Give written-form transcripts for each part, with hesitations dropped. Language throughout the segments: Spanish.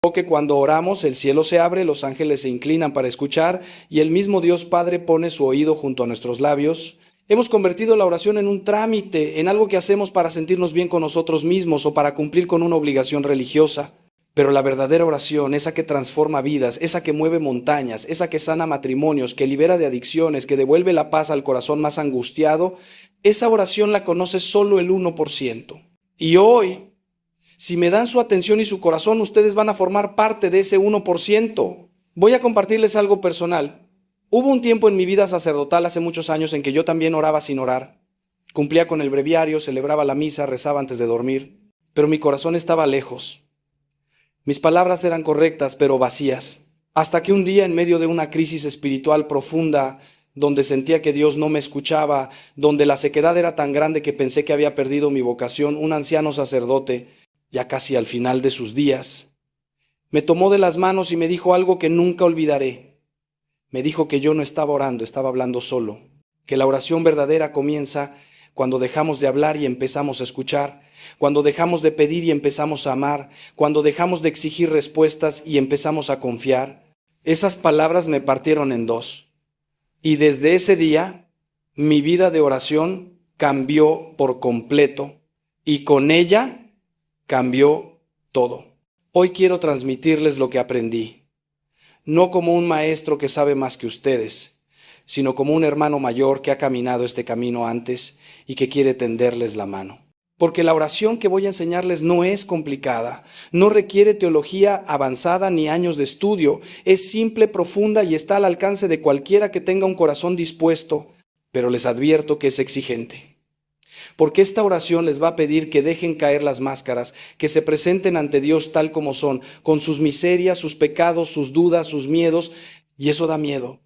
Que cuando oramos el cielo se abre, los ángeles se inclinan para escuchar y el mismo Dios Padre pone su oído junto a nuestros labios. Hemos convertido la oración en un trámite, en algo que hacemos para sentirnos bien con nosotros mismos o para cumplir con una obligación religiosa. Pero la verdadera oración, esa que transforma vidas, esa que mueve montañas, esa que sana matrimonios, que libera de adicciones, que devuelve la paz al corazón más angustiado, esa oración la conoce solo el 1%. Y hoy, si me dan su atención y su corazón, ustedes van a formar parte de ese 1%. Voy a compartirles algo personal. Hubo un tiempo en mi vida sacerdotal hace muchos años en que yo también oraba sin orar. Cumplía con el breviario, celebraba la misa, rezaba antes de dormir, pero mi corazón estaba lejos. Mis palabras eran correctas, pero vacías. Hasta que un día, en medio de una crisis espiritual profunda, donde sentía que Dios no me escuchaba, donde la sequedad era tan grande que pensé que había perdido mi vocación, un anciano sacerdote, ya casi al final de sus días, me tomó de las manos y me dijo algo que nunca olvidaré. Me dijo que yo no estaba orando, estaba hablando solo, que la oración verdadera comienza cuando dejamos de hablar y empezamos a escuchar, cuando dejamos de pedir y empezamos a amar, cuando dejamos de exigir respuestas y empezamos a confiar. Esas palabras me partieron en dos. Y desde ese día, mi vida de oración cambió por completo y con ella cambió todo. Hoy quiero transmitirles lo que aprendí, no como un maestro que sabe más que ustedes, sino como un hermano mayor que ha caminado este camino antes y que quiere tenderles la mano. Porque la oración que voy a enseñarles no es complicada, no requiere teología avanzada ni años de estudio, es simple, profunda y está al alcance de cualquiera que tenga un corazón dispuesto, pero les advierto que es exigente. Porque esta oración les va a pedir que dejen caer las máscaras, que se presenten ante Dios tal como son, con sus miserias, sus pecados, sus dudas, sus miedos, y eso da miedo.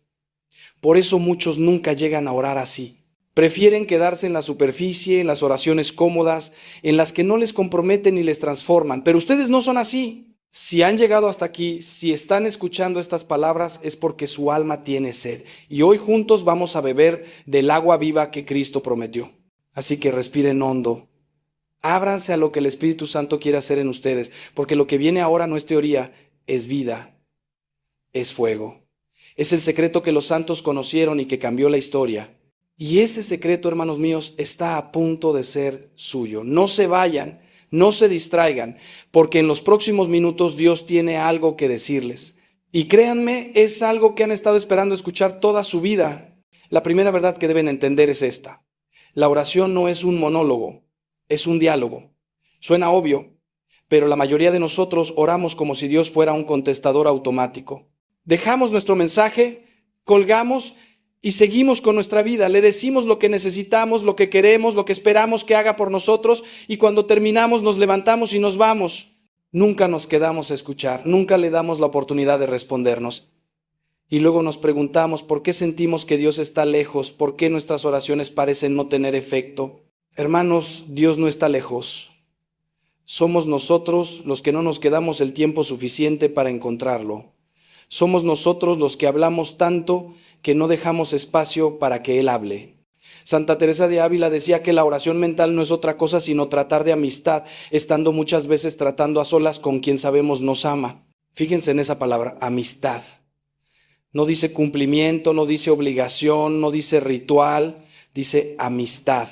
Por eso muchos nunca llegan a orar así. Prefieren quedarse en la superficie, en las oraciones cómodas, en las que no les comprometen ni les transforman. Pero ustedes no son así. Si han llegado hasta aquí, si están escuchando estas palabras, es porque su alma tiene sed. Y hoy juntos vamos a beber del agua viva que Cristo prometió. Así que respiren hondo, ábranse a lo que el Espíritu Santo quiere hacer en ustedes, porque lo que viene ahora no es teoría, es vida, es fuego. Es el secreto que los santos conocieron y que cambió la historia. Y ese secreto, hermanos míos, está a punto de ser suyo. No se vayan, no se distraigan, porque en los próximos minutos Dios tiene algo que decirles. Y créanme, es algo que han estado esperando escuchar toda su vida. La primera verdad que deben entender es esta. La oración no es un monólogo, es un diálogo. Suena obvio, pero la mayoría de nosotros oramos como si Dios fuera un contestador automático. Dejamos nuestro mensaje, colgamos y seguimos con nuestra vida. Le decimos lo que necesitamos, lo que queremos, lo que esperamos que haga por nosotros y cuando terminamos nos levantamos y nos vamos. Nunca nos quedamos a escuchar, nunca le damos la oportunidad de respondernos. Y luego nos preguntamos por qué sentimos que Dios está lejos, por qué nuestras oraciones parecen no tener efecto. Hermanos, Dios no está lejos. Somos nosotros los que no nos quedamos el tiempo suficiente para encontrarlo. Somos nosotros los que hablamos tanto que no dejamos espacio para que Él hable. Santa Teresa de Ávila decía que la oración mental no es otra cosa sino tratar de amistad, estando muchas veces tratando a solas con quien sabemos nos ama. Fíjense en esa palabra, amistad. No dice cumplimiento, no dice obligación, no dice ritual, dice amistad.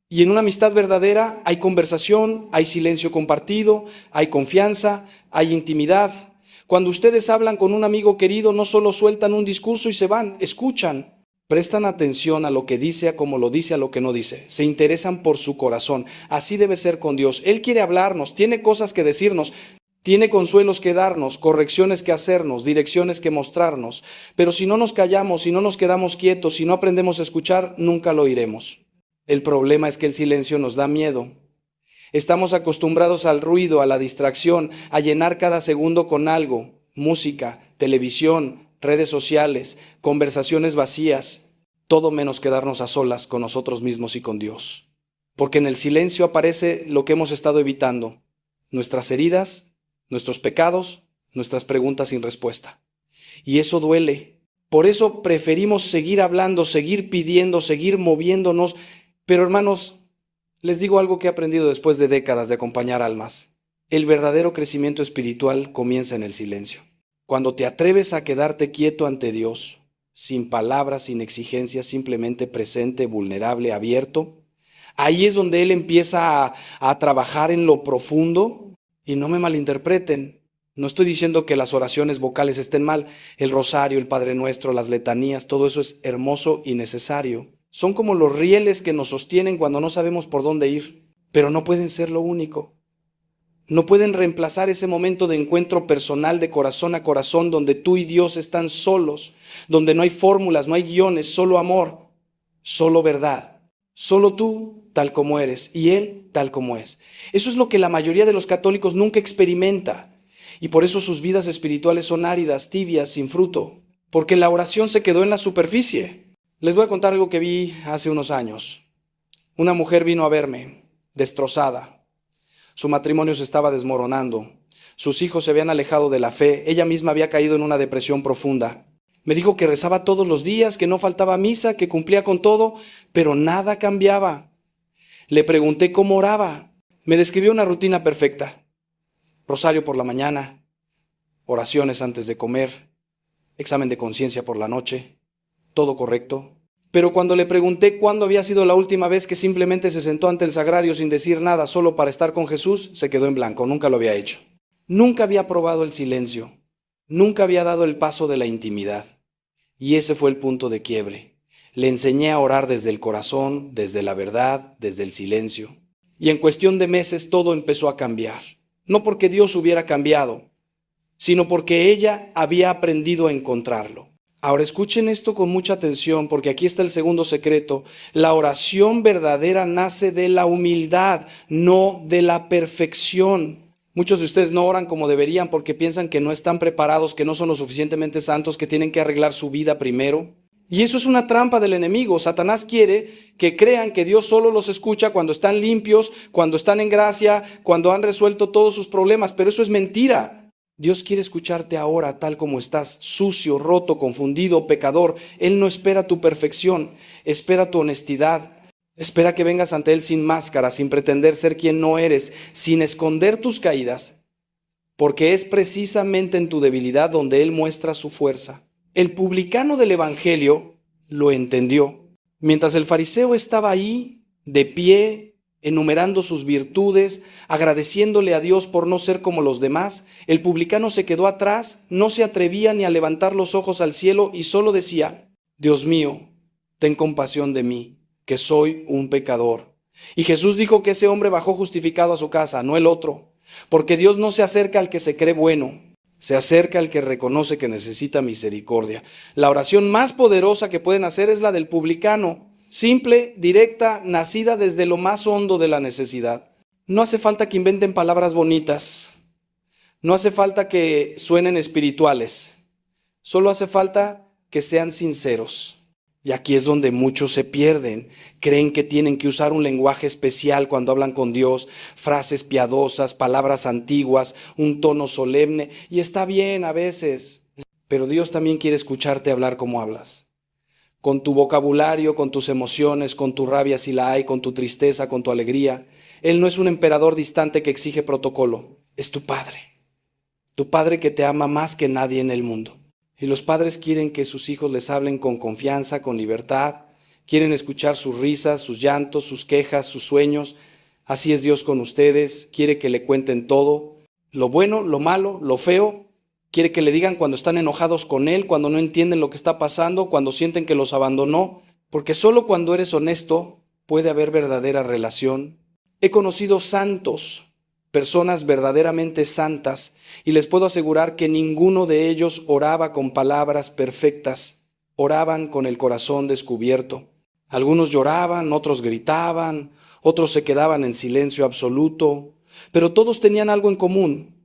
Y en una amistad verdadera hay conversación, hay silencio compartido, hay confianza, hay intimidad. Cuando ustedes hablan con un amigo querido, no solo sueltan un discurso y se van, escuchan. Prestan atención a lo que dice, a cómo lo dice, a lo que no dice. Se interesan por su corazón. Así debe ser con Dios. Él quiere hablarnos, tiene cosas que decirnos. Tiene consuelos que darnos, correcciones que hacernos, direcciones que mostrarnos. Pero si no nos callamos, si no nos quedamos quietos, si no aprendemos a escuchar, nunca lo oiremos. El problema es que el silencio nos da miedo. Estamos acostumbrados al ruido, a la distracción, a llenar cada segundo con algo. Música, televisión, redes sociales, conversaciones vacías. Todo menos quedarnos a solas con nosotros mismos y con Dios. Porque en el silencio aparece lo que hemos estado evitando. Nuestras heridas, nuestros pecados, nuestras preguntas sin respuesta. Y eso duele. Por eso preferimos seguir hablando, seguir pidiendo, seguir moviéndonos. Pero hermanos, les digo algo que he aprendido después de décadas de acompañar almas. El verdadero crecimiento espiritual comienza en el silencio. Cuando te atreves a quedarte quieto ante Dios, sin palabras, sin exigencias, simplemente presente, vulnerable, abierto, ahí es donde Él empieza a trabajar en lo profundo. Y no me malinterpreten, no estoy diciendo que las oraciones vocales estén mal. El rosario, el Padre Nuestro, las letanías, todo eso es hermoso y necesario. Son como los rieles que nos sostienen cuando no sabemos por dónde ir, pero no pueden ser lo único. No pueden reemplazar ese momento de encuentro personal de corazón a corazón donde tú y Dios están solos, donde no hay fórmulas, no hay guiones, solo amor, solo verdad. Solo tú tal como eres y Él tal como es. Eso es lo que la mayoría de los católicos nunca experimenta y por eso sus vidas espirituales son áridas, tibias, sin fruto, porque la oración se quedó en la superficie. Les voy a contar algo que vi hace unos años. Una mujer vino a verme, destrozada. Su matrimonio se estaba desmoronando. Sus hijos se habían alejado de la fe. Ella misma había caído en una depresión profunda. Me dijo que rezaba todos los días, que no faltaba misa, que cumplía con todo, pero nada cambiaba. Le pregunté cómo oraba. Me describió una rutina perfecta. Rosario por la mañana, oraciones antes de comer, examen de conciencia por la noche, todo correcto. Pero cuando le pregunté cuándo había sido la última vez que simplemente se sentó ante el sagrario sin decir nada, solo para estar con Jesús, se quedó en blanco, nunca lo había hecho. Nunca había probado el silencio, nunca había dado el paso de la intimidad. Y ese fue el punto de quiebre. Le enseñé a orar desde el corazón, desde la verdad, desde el silencio. Y en cuestión de meses todo empezó a cambiar. No porque Dios hubiera cambiado, sino porque ella había aprendido a encontrarlo. Ahora escuchen esto con mucha atención porque aquí está el segundo secreto. La oración verdadera nace de la humildad, no de la perfección. Muchos de ustedes no oran como deberían porque piensan que no están preparados, que no son lo suficientemente santos, que tienen que arreglar su vida primero. Y eso es una trampa del enemigo. Satanás quiere que crean que Dios solo los escucha cuando están limpios, cuando están en gracia, cuando han resuelto todos sus problemas, pero eso es mentira. Dios quiere escucharte ahora tal como estás, sucio, roto, confundido, pecador. Él no espera tu perfección, espera tu honestidad. Espera que vengas ante Él sin máscara, sin pretender ser quien no eres, sin esconder tus caídas, porque es precisamente en tu debilidad donde Él muestra su fuerza. El publicano del Evangelio lo entendió. Mientras el fariseo estaba ahí, de pie, enumerando sus virtudes, agradeciéndole a Dios por no ser como los demás, el publicano se quedó atrás, no se atrevía ni a levantar los ojos al cielo y solo decía: Dios mío, ten compasión de mí, que soy un pecador. Y Jesús dijo que ese hombre bajó justificado a su casa, no el otro, porque Dios no se acerca al que se cree bueno, se acerca al que reconoce que necesita misericordia. La oración más poderosa que pueden hacer es la del publicano. Simple, directa, nacida desde lo más hondo de la necesidad. No hace falta que inventen palabras bonitas. No hace falta que suenen espirituales. Solo hace falta que sean sinceros. Y aquí es donde muchos se pierden. Creen que tienen que usar un lenguaje especial cuando hablan con Dios, frases piadosas, palabras antiguas, un tono solemne. Y está bien a veces, pero Dios también quiere escucharte hablar como hablas. Con tu vocabulario, con tus emociones, con tu rabia si la hay, con tu tristeza, con tu alegría. Él no es un emperador distante que exige protocolo, es tu padre que te ama más que nadie en el mundo. Y los padres quieren que sus hijos les hablen con confianza, con libertad, quieren escuchar sus risas, sus llantos, sus quejas, sus sueños. Así es Dios con ustedes, quiere que le cuenten todo, lo bueno, lo malo, lo feo. Quiere que le digan cuando están enojados con Él, cuando no entienden lo que está pasando, cuando sienten que los abandonó, porque solo cuando eres honesto puede haber verdadera relación. He conocido santos, personas verdaderamente santas, y les puedo asegurar que ninguno de ellos oraba con palabras perfectas, oraban con el corazón descubierto. Algunos lloraban, otros gritaban, otros se quedaban en silencio absoluto, pero todos tenían algo en común,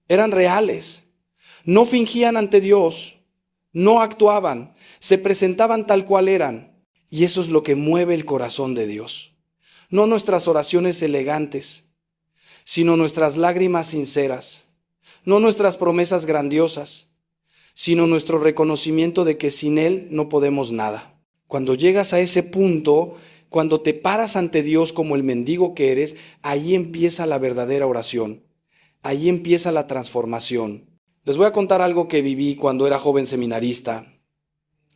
eran reales. No fingían ante Dios, no actuaban, se presentaban tal cual eran. Y eso es lo que mueve el corazón de Dios. No nuestras oraciones elegantes, sino nuestras lágrimas sinceras. No nuestras promesas grandiosas, sino nuestro reconocimiento de que sin Él no podemos nada. Cuando llegas a ese punto, cuando te paras ante Dios como el mendigo que eres, ahí empieza la verdadera oración. Ahí empieza la transformación. Les voy a contar algo que viví cuando era joven seminarista.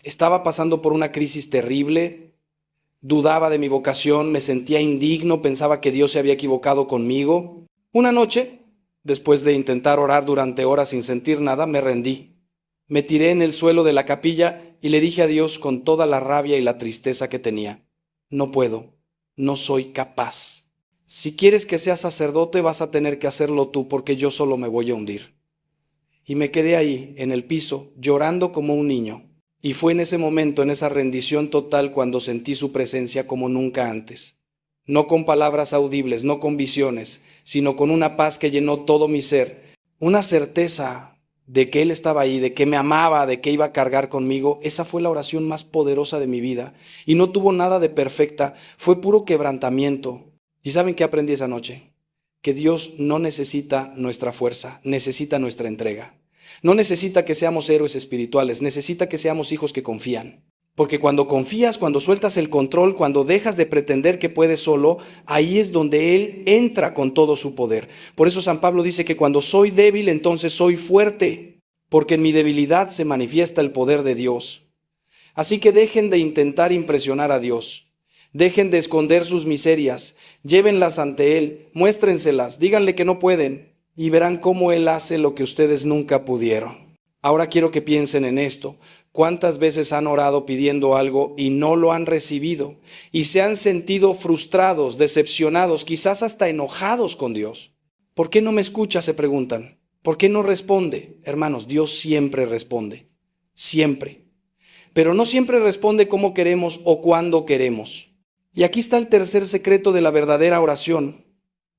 Estaba pasando por una crisis terrible, dudaba de mi vocación, me sentía indigno, pensaba que Dios se había equivocado conmigo. Una noche, después de intentar orar durante horas sin sentir nada, me rendí. Me tiré en el suelo de la capilla y le dije a Dios con toda la rabia y la tristeza que tenía: no puedo, no soy capaz. Si quieres que sea sacerdote, vas a tener que hacerlo tú, porque yo solo me voy a hundir. Y me quedé ahí, en el piso, llorando como un niño. Y fue en ese momento, en esa rendición total, cuando sentí su presencia como nunca antes. No con palabras audibles, no con visiones, sino con una paz que llenó todo mi ser, una certeza de que Él estaba ahí, de que me amaba, de que iba a cargar conmigo. Esa fue la oración más poderosa de mi vida. Y no tuvo nada de perfecta, fue puro quebrantamiento. ¿Y saben qué aprendí esa noche? Que Dios no necesita nuestra fuerza, necesita nuestra entrega. No necesita que seamos héroes espirituales, necesita que seamos hijos que confían. Porque cuando confías, cuando sueltas el control, cuando dejas de pretender que puedes solo, ahí es donde Él entra con todo su poder. Por eso San Pablo dice que cuando soy débil, entonces soy fuerte, porque en mi debilidad se manifiesta el poder de Dios. Así que dejen de intentar impresionar a Dios. Dejen de esconder sus miserias, llévenlas ante Él, muéstrenselas, díganle que no pueden y verán cómo Él hace lo que ustedes nunca pudieron. Ahora quiero que piensen en esto. ¿Cuántas veces han orado pidiendo algo y no lo han recibido? Y se han sentido frustrados, decepcionados, quizás hasta enojados con Dios. ¿Por qué no me escucha?, se preguntan. ¿Por qué no responde? Hermanos, Dios siempre responde. Siempre. Pero no siempre responde como queremos o cuando queremos. Y aquí está el tercer secreto de la verdadera oración.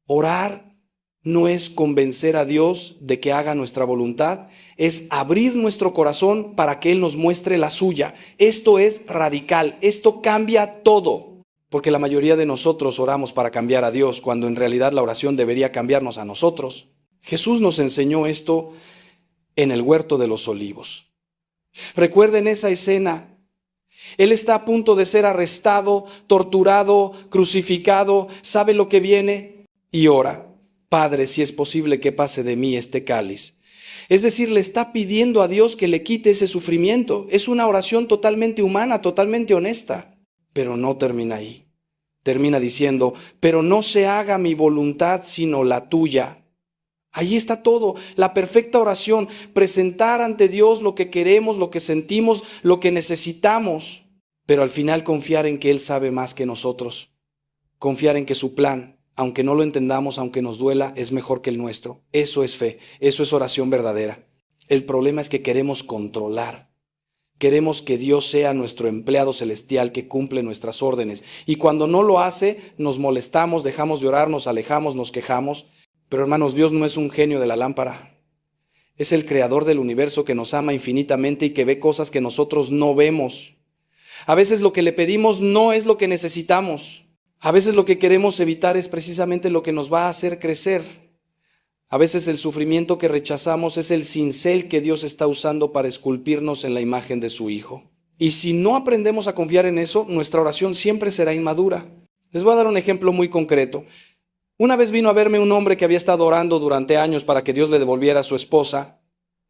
Orar no es convencer a Dios de que haga nuestra voluntad, es abrir nuestro corazón para que Él nos muestre la suya. Esto es radical, esto cambia todo. Porque la mayoría de nosotros oramos para cambiar a Dios, cuando en realidad la oración debería cambiarnos a nosotros. Jesús nos enseñó esto en el huerto de los olivos. Recuerden esa escena. Él está a punto de ser arrestado, torturado, crucificado, sabe lo que viene y ora: Padre, si es posible que pase de mí este cáliz. Es decir, le está pidiendo a Dios que le quite ese sufrimiento. Es una oración totalmente humana, totalmente honesta. Pero no termina ahí. Termina diciendo: pero no se haga mi voluntad sino la tuya. Ahí está todo, la perfecta oración, presentar ante Dios lo que queremos, lo que sentimos, lo que necesitamos, pero al final confiar en que Él sabe más que nosotros, confiar en que su plan, aunque no lo entendamos, aunque nos duela, es mejor que el nuestro. Eso es fe, eso es oración verdadera. El problema es que queremos controlar, queremos que Dios sea nuestro empleado celestial que cumple nuestras órdenes, y cuando no lo hace, nos molestamos, dejamos de orar, nos alejamos, nos quejamos. Pero hermanos, Dios no es un genio de la lámpara. Es el creador del universo que nos ama infinitamente y que ve cosas que nosotros no vemos. A veces lo que le pedimos no es lo que necesitamos. A veces lo que queremos evitar es precisamente lo que nos va a hacer crecer. A veces el sufrimiento que rechazamos es el cincel que Dios está usando para esculpirnos en la imagen de su Hijo. Y si no aprendemos a confiar en eso, nuestra oración siempre será inmadura. Les voy a dar un ejemplo muy concreto. Una vez vino a verme un hombre que había estado orando durante años para que Dios le devolviera a su esposa.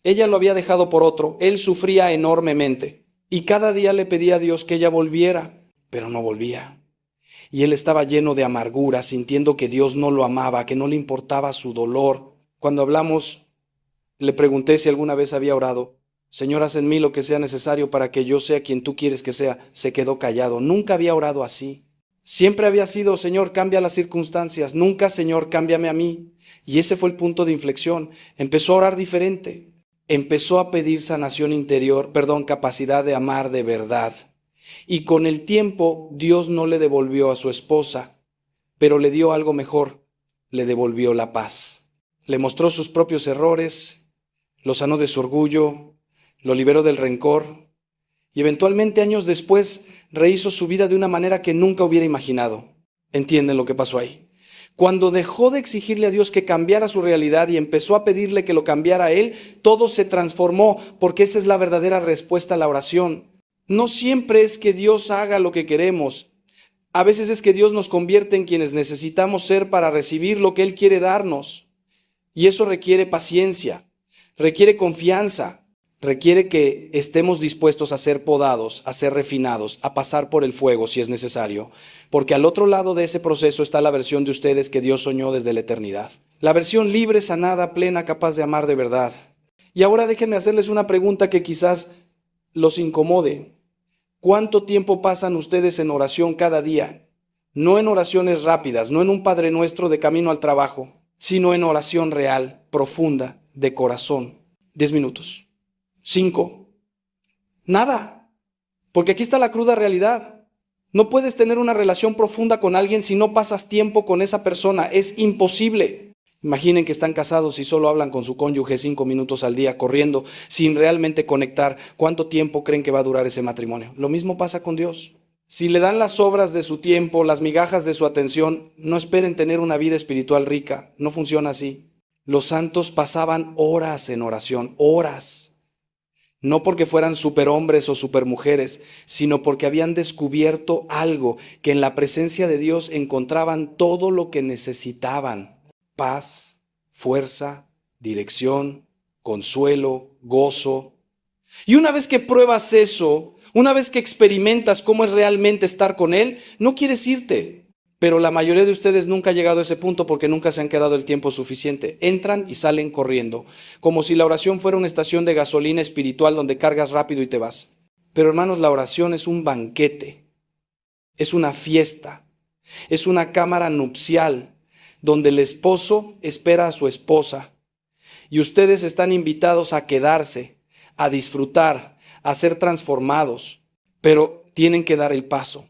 Ella lo había dejado por otro. Él sufría enormemente. Y cada día le pedía a Dios que ella volviera, pero no volvía. Y él estaba lleno de amargura, sintiendo que Dios no lo amaba, que no le importaba su dolor. Cuando hablamos, le pregunté si alguna vez había orado: Señor, haz en mí lo que sea necesario para que yo sea quien tú quieres que sea. Se quedó callado. Nunca había orado así. Siempre había sido: Señor, cambia las circunstancias. Nunca: Señor, cámbiame a mí. Y ese fue el punto de inflexión. Empezó a orar diferente. Empezó a pedir sanación interior, capacidad de amar de verdad. Y con el tiempo, Dios no le devolvió a su esposa, pero le dio algo mejor: le devolvió la paz. Le mostró sus propios errores, lo sanó de su orgullo, lo liberó del rencor. Y eventualmente, años después, rehizo su vida de una manera que nunca hubiera imaginado. ¿Entienden lo que pasó ahí? Cuando dejó de exigirle a Dios que cambiara su realidad y empezó a pedirle que lo cambiara a Él, todo se transformó, porque esa es la verdadera respuesta a la oración. No siempre es que Dios haga lo que queremos. A veces es que Dios nos convierte en quienes necesitamos ser para recibir lo que Él quiere darnos. Y eso requiere paciencia, requiere confianza, requiere que estemos dispuestos a ser podados, a ser refinados, a pasar por el fuego si es necesario, porque al otro lado de ese proceso está la versión de ustedes que Dios soñó desde la eternidad. La versión libre, sanada, plena, capaz de amar de verdad. Y ahora déjenme hacerles una pregunta que quizás los incomode. ¿Cuánto tiempo pasan ustedes en oración cada día? No en oraciones rápidas, no en un Padre Nuestro de camino al trabajo, sino en oración real, profunda, de corazón. 10 minutos. 5. Nada. Porque aquí está la cruda realidad. No puedes tener una relación profunda con alguien si no pasas tiempo con esa persona. Es imposible. Imaginen que están casados y solo hablan con su cónyuge 5 minutos al día, corriendo, sin realmente conectar. ¿Cuánto tiempo creen que va a durar ese matrimonio? Lo mismo pasa con Dios. Si le dan las sobras de su tiempo, las migajas de su atención, no esperen tener una vida espiritual rica. No funciona así. Los santos pasaban horas en oración, horas. No porque fueran superhombres o supermujeres, sino porque habían descubierto algo, que en la presencia de Dios encontraban todo lo que necesitaban. Paz, fuerza, dirección, consuelo, gozo. Y una vez que pruebas eso, una vez que experimentas cómo es realmente estar con Él, no quieres irte. Pero la mayoría de ustedes nunca ha llegado a ese punto porque nunca se han quedado el tiempo suficiente. Entran y salen corriendo, como si la oración fuera una estación de gasolina espiritual donde cargas rápido y te vas. Pero hermanos, la oración es un banquete, es una fiesta, es una cámara nupcial donde el esposo espera a su esposa y ustedes están invitados a quedarse, a disfrutar, a ser transformados, pero tienen que dar el paso,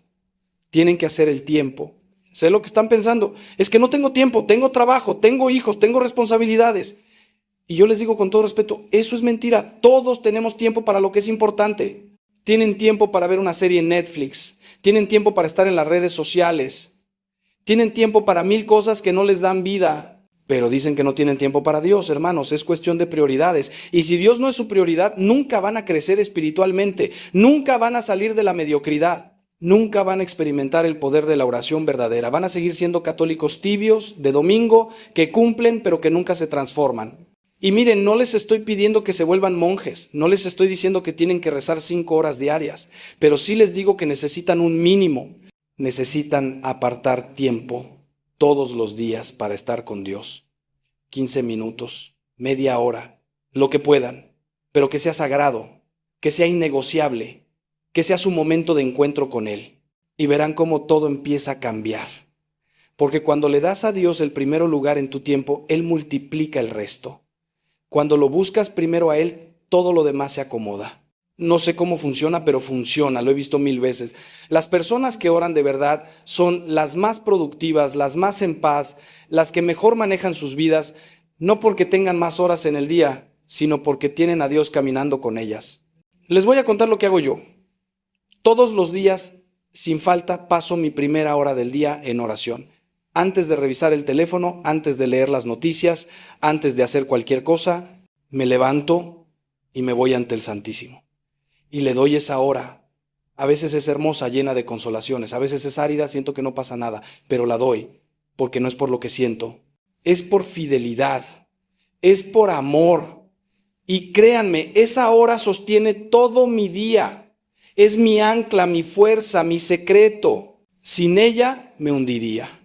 tienen que hacer el tiempo. Sé lo que están pensando, es que no tengo tiempo, tengo trabajo, tengo hijos, tengo responsabilidades. Y yo les digo con todo respeto, eso es mentira. Todos tenemos tiempo para lo que es importante. Tienen tiempo para ver una serie en Netflix, tienen tiempo para estar en las redes sociales, tienen tiempo para 1000 cosas que no les dan vida, pero dicen que no tienen tiempo para Dios, hermanos. Es cuestión de prioridades. Y si Dios no es su prioridad, nunca van a crecer espiritualmente, nunca van a salir de la mediocridad. Nunca van a experimentar el poder de la oración verdadera. Van a seguir siendo católicos tibios, de domingo, que cumplen pero que nunca se transforman. Y miren, no les estoy pidiendo que se vuelvan monjes, no les estoy diciendo que tienen que rezar 5 horas diarias, pero sí les digo que necesitan un mínimo. Necesitan apartar tiempo todos los días para estar con Dios. 15 minutos, media hora, lo que puedan, pero que sea sagrado, que sea innegociable, que sea su momento de encuentro con Él. Y verán cómo todo empieza a cambiar. Porque cuando le das a Dios el primer lugar en tu tiempo, Él multiplica el resto. Cuando lo buscas primero a Él, todo lo demás se acomoda. No sé cómo funciona, pero funciona, lo he visto 1000 veces. Las personas que oran de verdad son las más productivas, las más en paz, las que mejor manejan sus vidas, no porque tengan más horas en el día, sino porque tienen a Dios caminando con ellas. Les voy a contar lo que hago yo. Todos los días, sin falta, paso mi primera hora del día en oración. Antes de revisar el teléfono, antes de leer las noticias, antes de hacer cualquier cosa, me levanto y me voy ante el Santísimo. Y le doy esa hora. A veces es hermosa, llena de consolaciones. A veces es árida, siento que no pasa nada, pero la doy, porque no es por lo que siento. Es por fidelidad, es por amor. Y créanme, esa hora sostiene todo mi día. Es mi ancla, mi fuerza, mi secreto. Sin ella me hundiría.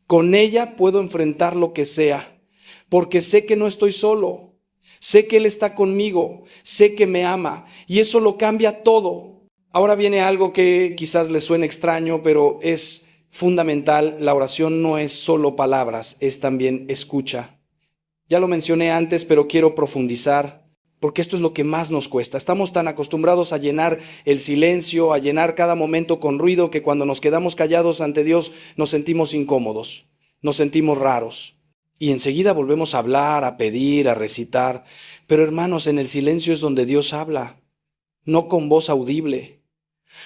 Con ella puedo enfrentar lo que sea, porque sé que no estoy solo. Sé que Él está conmigo, sé que me ama, y eso lo cambia todo. Ahora viene algo que quizás les suene extraño, pero es fundamental. La oración no es solo palabras, es también escucha. Ya lo mencioné antes, pero quiero profundizar. Porque esto es lo que más nos cuesta. Estamos tan acostumbrados a llenar el silencio, a llenar cada momento con ruido, que cuando nos quedamos callados ante Dios nos sentimos incómodos, nos sentimos raros. Y enseguida volvemos a hablar, a pedir, a recitar. Pero hermanos, en el silencio es donde Dios habla, no con voz audible,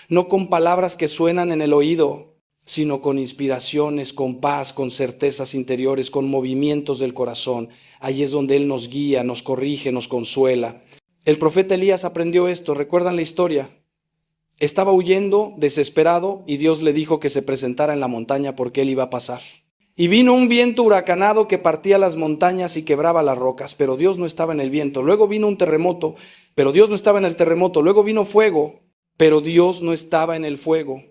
no con palabras que suenan en el oído, sino con inspiraciones, con paz, con certezas interiores, con movimientos del corazón. Ahí es donde Él nos guía, nos corrige, nos consuela. El profeta Elías aprendió esto, ¿recuerdan la historia? Estaba huyendo, desesperado, y Dios le dijo que se presentara en la montaña porque Él iba a pasar. Y vino un viento huracanado que partía las montañas y quebraba las rocas, pero Dios no estaba en el viento. Luego vino un terremoto, pero Dios no estaba en el terremoto. Luego vino fuego, pero Dios no estaba en el fuego.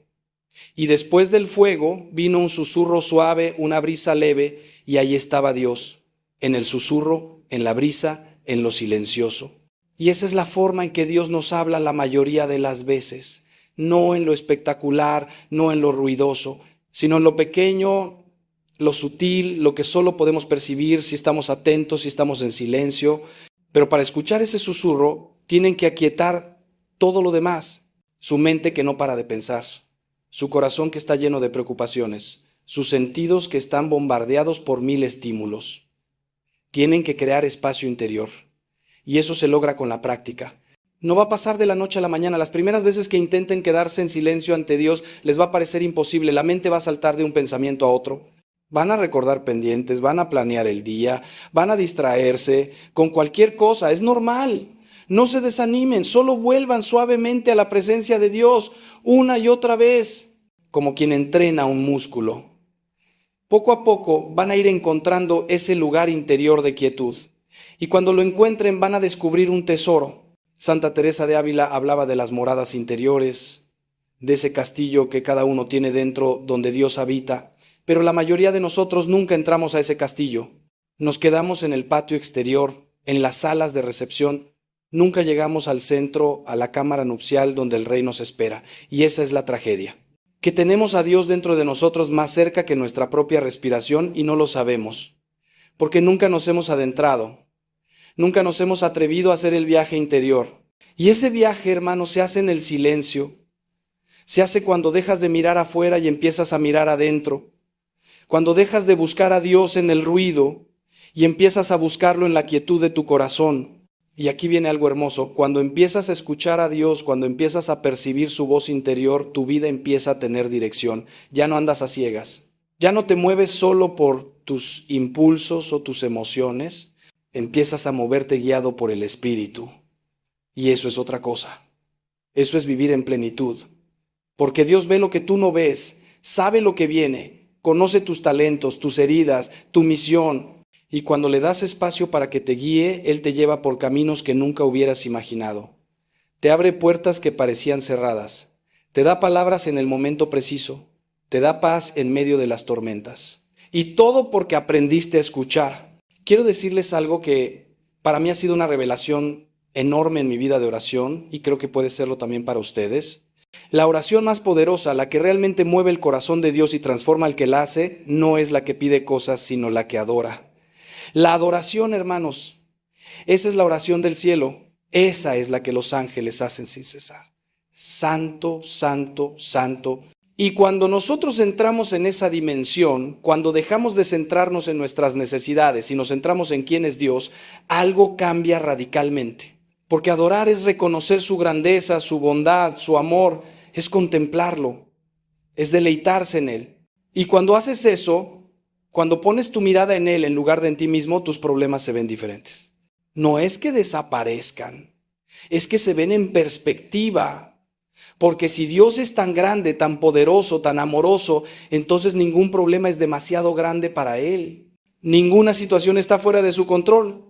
Y después del fuego vino un susurro suave, una brisa leve, y ahí estaba Dios, en el susurro, en la brisa, en lo silencioso. Y esa es la forma en que Dios nos habla la mayoría de las veces, no en lo espectacular, no en lo ruidoso, sino en lo pequeño, lo sutil, lo que solo podemos percibir si estamos atentos, si estamos en silencio. Pero para escuchar ese susurro, tienen que aquietar todo lo demás. Su mente que no para de pensar, su corazón que está lleno de preocupaciones, sus sentidos que están bombardeados por 1000 estímulos. Tienen que crear espacio interior. Y eso se logra con la práctica. No va a pasar de la noche a la mañana. Las primeras veces que intenten quedarse en silencio ante Dios, les va a parecer imposible. La mente va a saltar de un pensamiento a otro. Van a recordar pendientes, van a planear el día, van a distraerse con cualquier cosa. Es normal. No se desanimen, solo vuelvan suavemente a la presencia de Dios una y otra vez, como quien entrena un músculo. Poco a poco van a ir encontrando ese lugar interior de quietud. Y cuando lo encuentren van a descubrir un tesoro. Santa Teresa de Ávila hablaba de las moradas interiores, de ese castillo que cada uno tiene dentro donde Dios habita. Pero la mayoría de nosotros nunca entramos a ese castillo. Nos quedamos en el patio exterior, en las salas de recepción. Nunca llegamos al centro, a la cámara nupcial donde el rey nos espera. Y esa es la tragedia. Que tenemos a Dios dentro de nosotros más cerca que nuestra propia respiración y no lo sabemos. Porque nunca nos hemos adentrado. Nunca nos hemos atrevido a hacer el viaje interior. Y ese viaje, hermano, se hace en el silencio. Se hace cuando dejas de mirar afuera y empiezas a mirar adentro. Cuando dejas de buscar a Dios en el ruido y empiezas a buscarlo en la quietud de tu corazón. Y aquí viene algo hermoso. Cuando empiezas a escuchar a Dios, cuando empiezas a percibir su voz interior, tu vida empieza a tener dirección. Ya no andas a ciegas. Ya no te mueves solo por tus impulsos o tus emociones. Empiezas a moverte guiado por el Espíritu. Y eso es otra cosa. Eso es vivir en plenitud. Porque Dios ve lo que tú no ves, sabe lo que viene. Conoce tus talentos, tus heridas, tu misión. Y cuando le das espacio para que te guíe, Él te lleva por caminos que nunca hubieras imaginado. Te abre puertas que parecían cerradas. Te da palabras en el momento preciso. Te da paz en medio de las tormentas. Y todo porque aprendiste a escuchar. Quiero decirles algo que para mí ha sido una revelación enorme en mi vida de oración y creo que puede serlo también para ustedes. La oración más poderosa, la que realmente mueve el corazón de Dios y transforma al que la hace, no es la que pide cosas, sino la que adora. La adoración, hermanos, esa es la oración del cielo. Esa es la que los ángeles hacen sin cesar. Santo, santo, santo. Y cuando nosotros entramos en esa dimensión, cuando dejamos de centrarnos en nuestras necesidades y nos centramos en quién es Dios, algo cambia radicalmente. Porque adorar es reconocer su grandeza, su bondad, su amor, es contemplarlo, es deleitarse en Él. Y cuando haces eso, cuando pones tu mirada en Él en lugar de en ti mismo, tus problemas se ven diferentes. No es que desaparezcan, es que se ven en perspectiva. Porque si Dios es tan grande, tan poderoso, tan amoroso, entonces ningún problema es demasiado grande para Él. Ninguna situación está fuera de su control.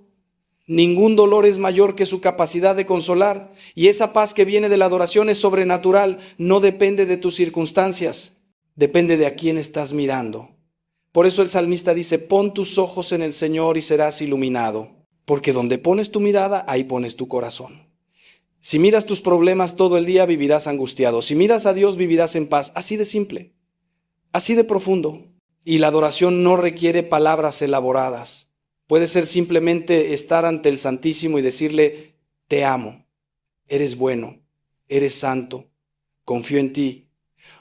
Ningún dolor es mayor que su capacidad de consolar. Y esa paz que viene de la adoración es sobrenatural. No depende de tus circunstancias. Depende de a quién estás mirando. Por eso el salmista dice, pon tus ojos en el Señor y serás iluminado. Porque donde pones tu mirada, ahí pones tu corazón. Si miras tus problemas todo el día, vivirás angustiado. Si miras a Dios, vivirás en paz. Así de simple, así de profundo. Y la adoración no requiere palabras elaboradas. Puede ser simplemente estar ante el Santísimo y decirle, te amo, eres bueno, eres santo, confío en ti.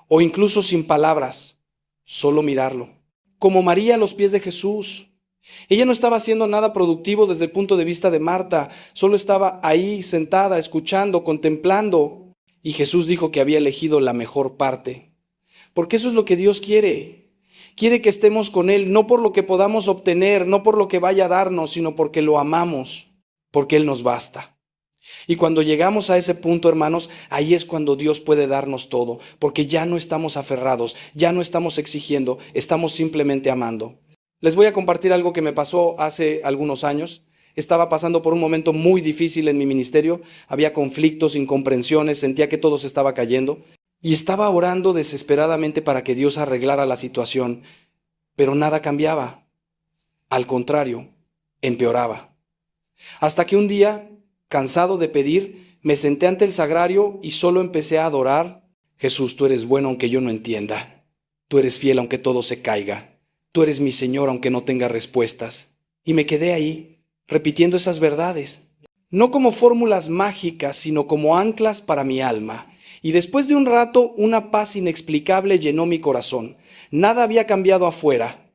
O incluso sin palabras, solo mirarlo. Como María a los pies de Jesús. Ella no estaba haciendo nada productivo desde el punto de vista de Marta, solo estaba ahí sentada, escuchando, contemplando. Y Jesús dijo que había elegido la mejor parte. Porque eso es lo que Dios quiere. Quiere que estemos con Él, no por lo que podamos obtener, no por lo que vaya a darnos, sino porque lo amamos, porque Él nos basta. Y cuando llegamos a ese punto, hermanos, ahí es cuando Dios puede darnos todo, porque ya no estamos aferrados, ya no estamos exigiendo, estamos simplemente amando. Les voy a compartir algo que me pasó hace algunos años. Estaba pasando por un momento muy difícil en mi ministerio, había conflictos, incomprensiones, sentía que todo se estaba cayendo y estaba orando desesperadamente para que Dios arreglara la situación, pero nada cambiaba. Al contrario, empeoraba. Hasta que un día, cansado de pedir, me senté ante el sagrario y solo empecé a adorar. Jesús, tú eres bueno aunque yo no entienda. Tú eres fiel aunque todo se caiga. Tú eres mi Señor aunque no tenga respuestas. Y me quedé ahí, repitiendo esas verdades. No como fórmulas mágicas, sino como anclas para mi alma. Y después de un rato, una paz inexplicable llenó mi corazón. Nada había cambiado afuera,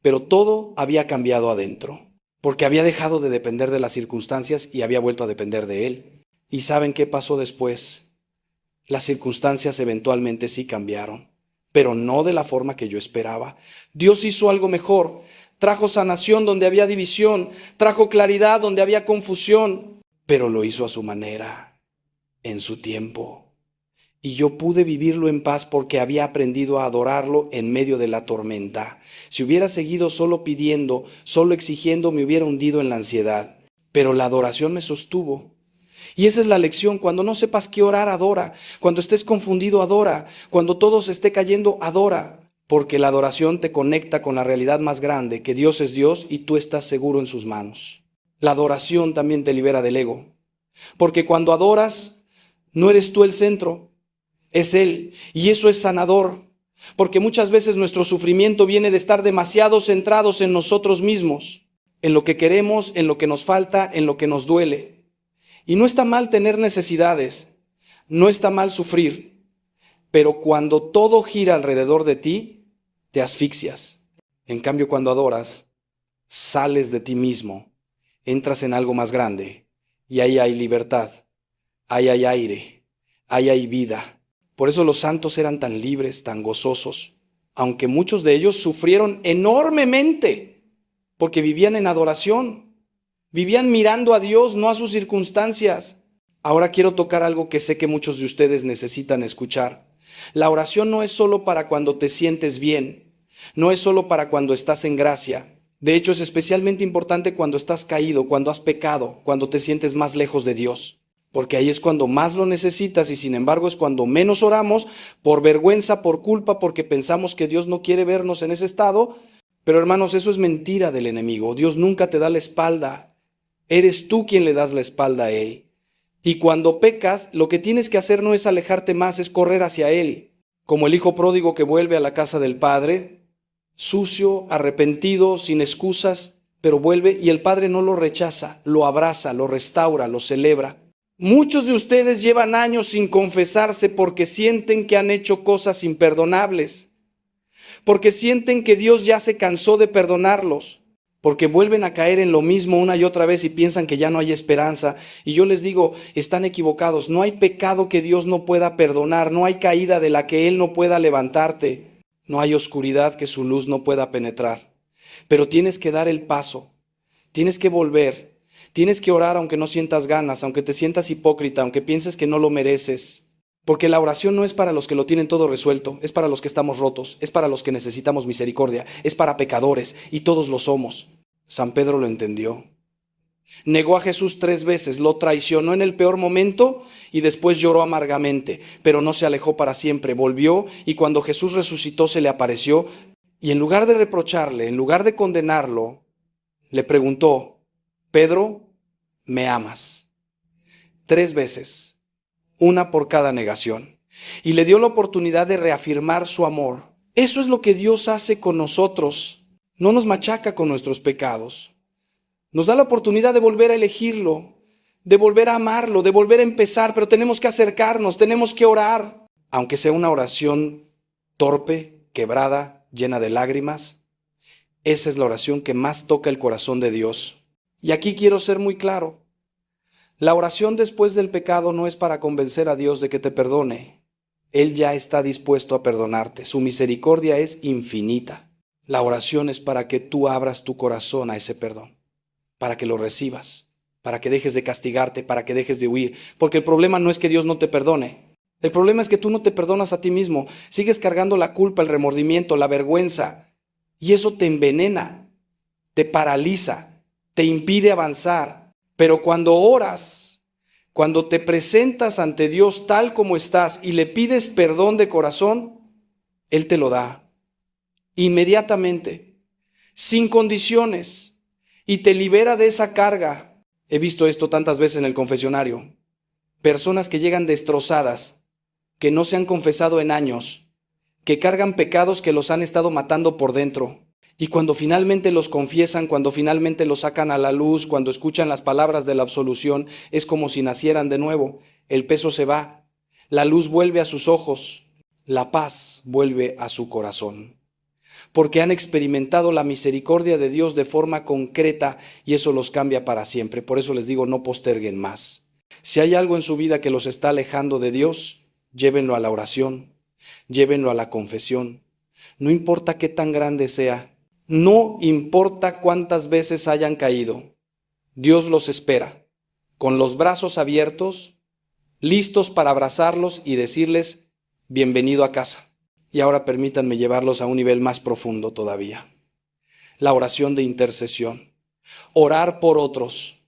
pero todo había cambiado adentro. Porque había dejado de depender de las circunstancias y había vuelto a depender de Él. ¿Y saben qué pasó después? Las circunstancias eventualmente sí cambiaron, pero no de la forma que yo esperaba. Dios hizo algo mejor. Trajo sanación donde había división, trajo claridad donde había confusión, pero lo hizo a su manera, en su tiempo. Y yo pude vivirlo en paz porque había aprendido a adorarlo en medio de la tormenta. Si hubiera seguido solo pidiendo, solo exigiendo, me hubiera hundido en la ansiedad. Pero la adoración me sostuvo. Y esa es la lección. Cuando no sepas qué orar, adora. Cuando estés confundido, adora. Cuando todo se esté cayendo, adora. Porque la adoración te conecta con la realidad más grande, que Dios es Dios y tú estás seguro en sus manos. La adoración también te libera del ego. Porque cuando adoras, no eres tú el centro. Es Él, y eso es sanador, porque muchas veces nuestro sufrimiento viene de estar demasiado centrados en nosotros mismos, en lo que queremos, en lo que nos falta, en lo que nos duele. Y no está mal tener necesidades, no está mal sufrir, pero cuando todo gira alrededor de ti, te asfixias. En cambio, cuando adoras, sales de ti mismo, entras en algo más grande, y ahí hay libertad, ahí hay aire, ahí hay vida. Por eso los santos eran tan libres, tan gozosos, aunque muchos de ellos sufrieron enormemente, porque vivían en adoración, vivían mirando a Dios, no a sus circunstancias. Ahora quiero tocar algo que sé que muchos de ustedes necesitan escuchar. La oración no es solo para cuando te sientes bien, no es solo para cuando estás en gracia. De hecho, es especialmente importante cuando estás caído, cuando has pecado, cuando te sientes más lejos de Dios. Porque ahí es cuando más lo necesitas y sin embargo es cuando menos oramos por vergüenza, por culpa, porque pensamos que Dios no quiere vernos en ese estado. Pero hermanos, eso es mentira del enemigo. Dios nunca te da la espalda. Eres tú quien le das la espalda a Él. Y cuando pecas, lo que tienes que hacer no es alejarte más, es correr hacia Él. Como el hijo pródigo que vuelve a la casa del padre, sucio, arrepentido, sin excusas, pero vuelve y el padre no lo rechaza, lo abraza, lo restaura, lo celebra. Muchos de ustedes llevan años sin confesarse porque sienten que han hecho cosas imperdonables, porque sienten que Dios ya se cansó de perdonarlos, porque vuelven a caer en lo mismo una y otra vez y piensan que ya no hay esperanza. Y yo les digo, están equivocados. No hay pecado que Dios no pueda perdonar, no hay caída de la que Él no pueda levantarte, no hay oscuridad que su luz no pueda penetrar. Pero tienes que dar el paso, tienes que volver. Tienes que orar aunque no sientas ganas, aunque te sientas hipócrita, aunque pienses que no lo mereces. Porque la oración no es para los que lo tienen todo resuelto, es para los que estamos rotos, es para los que necesitamos misericordia, es para pecadores, y todos lo somos. San Pedro lo entendió. Negó a Jesús 3 veces, lo traicionó en el peor momento y después lloró amargamente, pero no se alejó para siempre, volvió y cuando Jesús resucitó se le apareció y en lugar de reprocharle, en lugar de condenarlo, le preguntó, Pedro, ¿me amas? 3 veces, una por cada negación. Y le dio la oportunidad de reafirmar su amor. Eso es lo que Dios hace con nosotros. No nos machaca con nuestros pecados. Nos da la oportunidad de volver a elegirlo, de volver a amarlo, de volver a empezar, pero tenemos que acercarnos, tenemos que orar. Aunque sea una oración torpe, quebrada, llena de lágrimas, esa es la oración que más toca el corazón de Dios. Y aquí quiero ser muy claro. La oración después del pecado no es para convencer a Dios de que te perdone. Él ya está dispuesto a perdonarte. Su misericordia es infinita. La oración es para que tú abras tu corazón a ese perdón, para que lo recibas. para que dejes de castigarte, para que dejes de huir. Porque el problema no es que Dios no te perdone. El problema es que tú no te perdonas a ti mismo. Sigues cargando la culpa, el remordimiento, la vergüenza. Y eso te envenena, te paraliza, te impide avanzar. Pero cuando oras, cuando te presentas ante Dios tal como estás y le pides perdón de corazón, Él te lo da. Inmediatamente, sin condiciones, y te libera de esa carga. He visto esto tantas veces en el confesionario. Personas que llegan destrozadas, que no se han confesado en años, que cargan pecados que los han estado matando por dentro. Y cuando finalmente los confiesan, cuando finalmente los sacan a la luz, cuando escuchan las palabras de la absolución, es como si nacieran de nuevo. El peso se va, la luz vuelve a sus ojos, la paz vuelve a su corazón. Porque han experimentado la misericordia de Dios de forma concreta y eso los cambia para siempre. Por eso les digo, no posterguen más. Si hay algo en su vida que los está alejando de Dios, llévenlo a la oración, llévenlo a la confesión. No importa qué tan grande sea, no importa cuántas veces hayan caído, Dios los espera, con los brazos abiertos, listos para abrazarlos y decirles, bienvenido a casa. Y ahora permítanme llevarlos a un nivel más profundo todavía. La oración de intercesión. Orar por otros.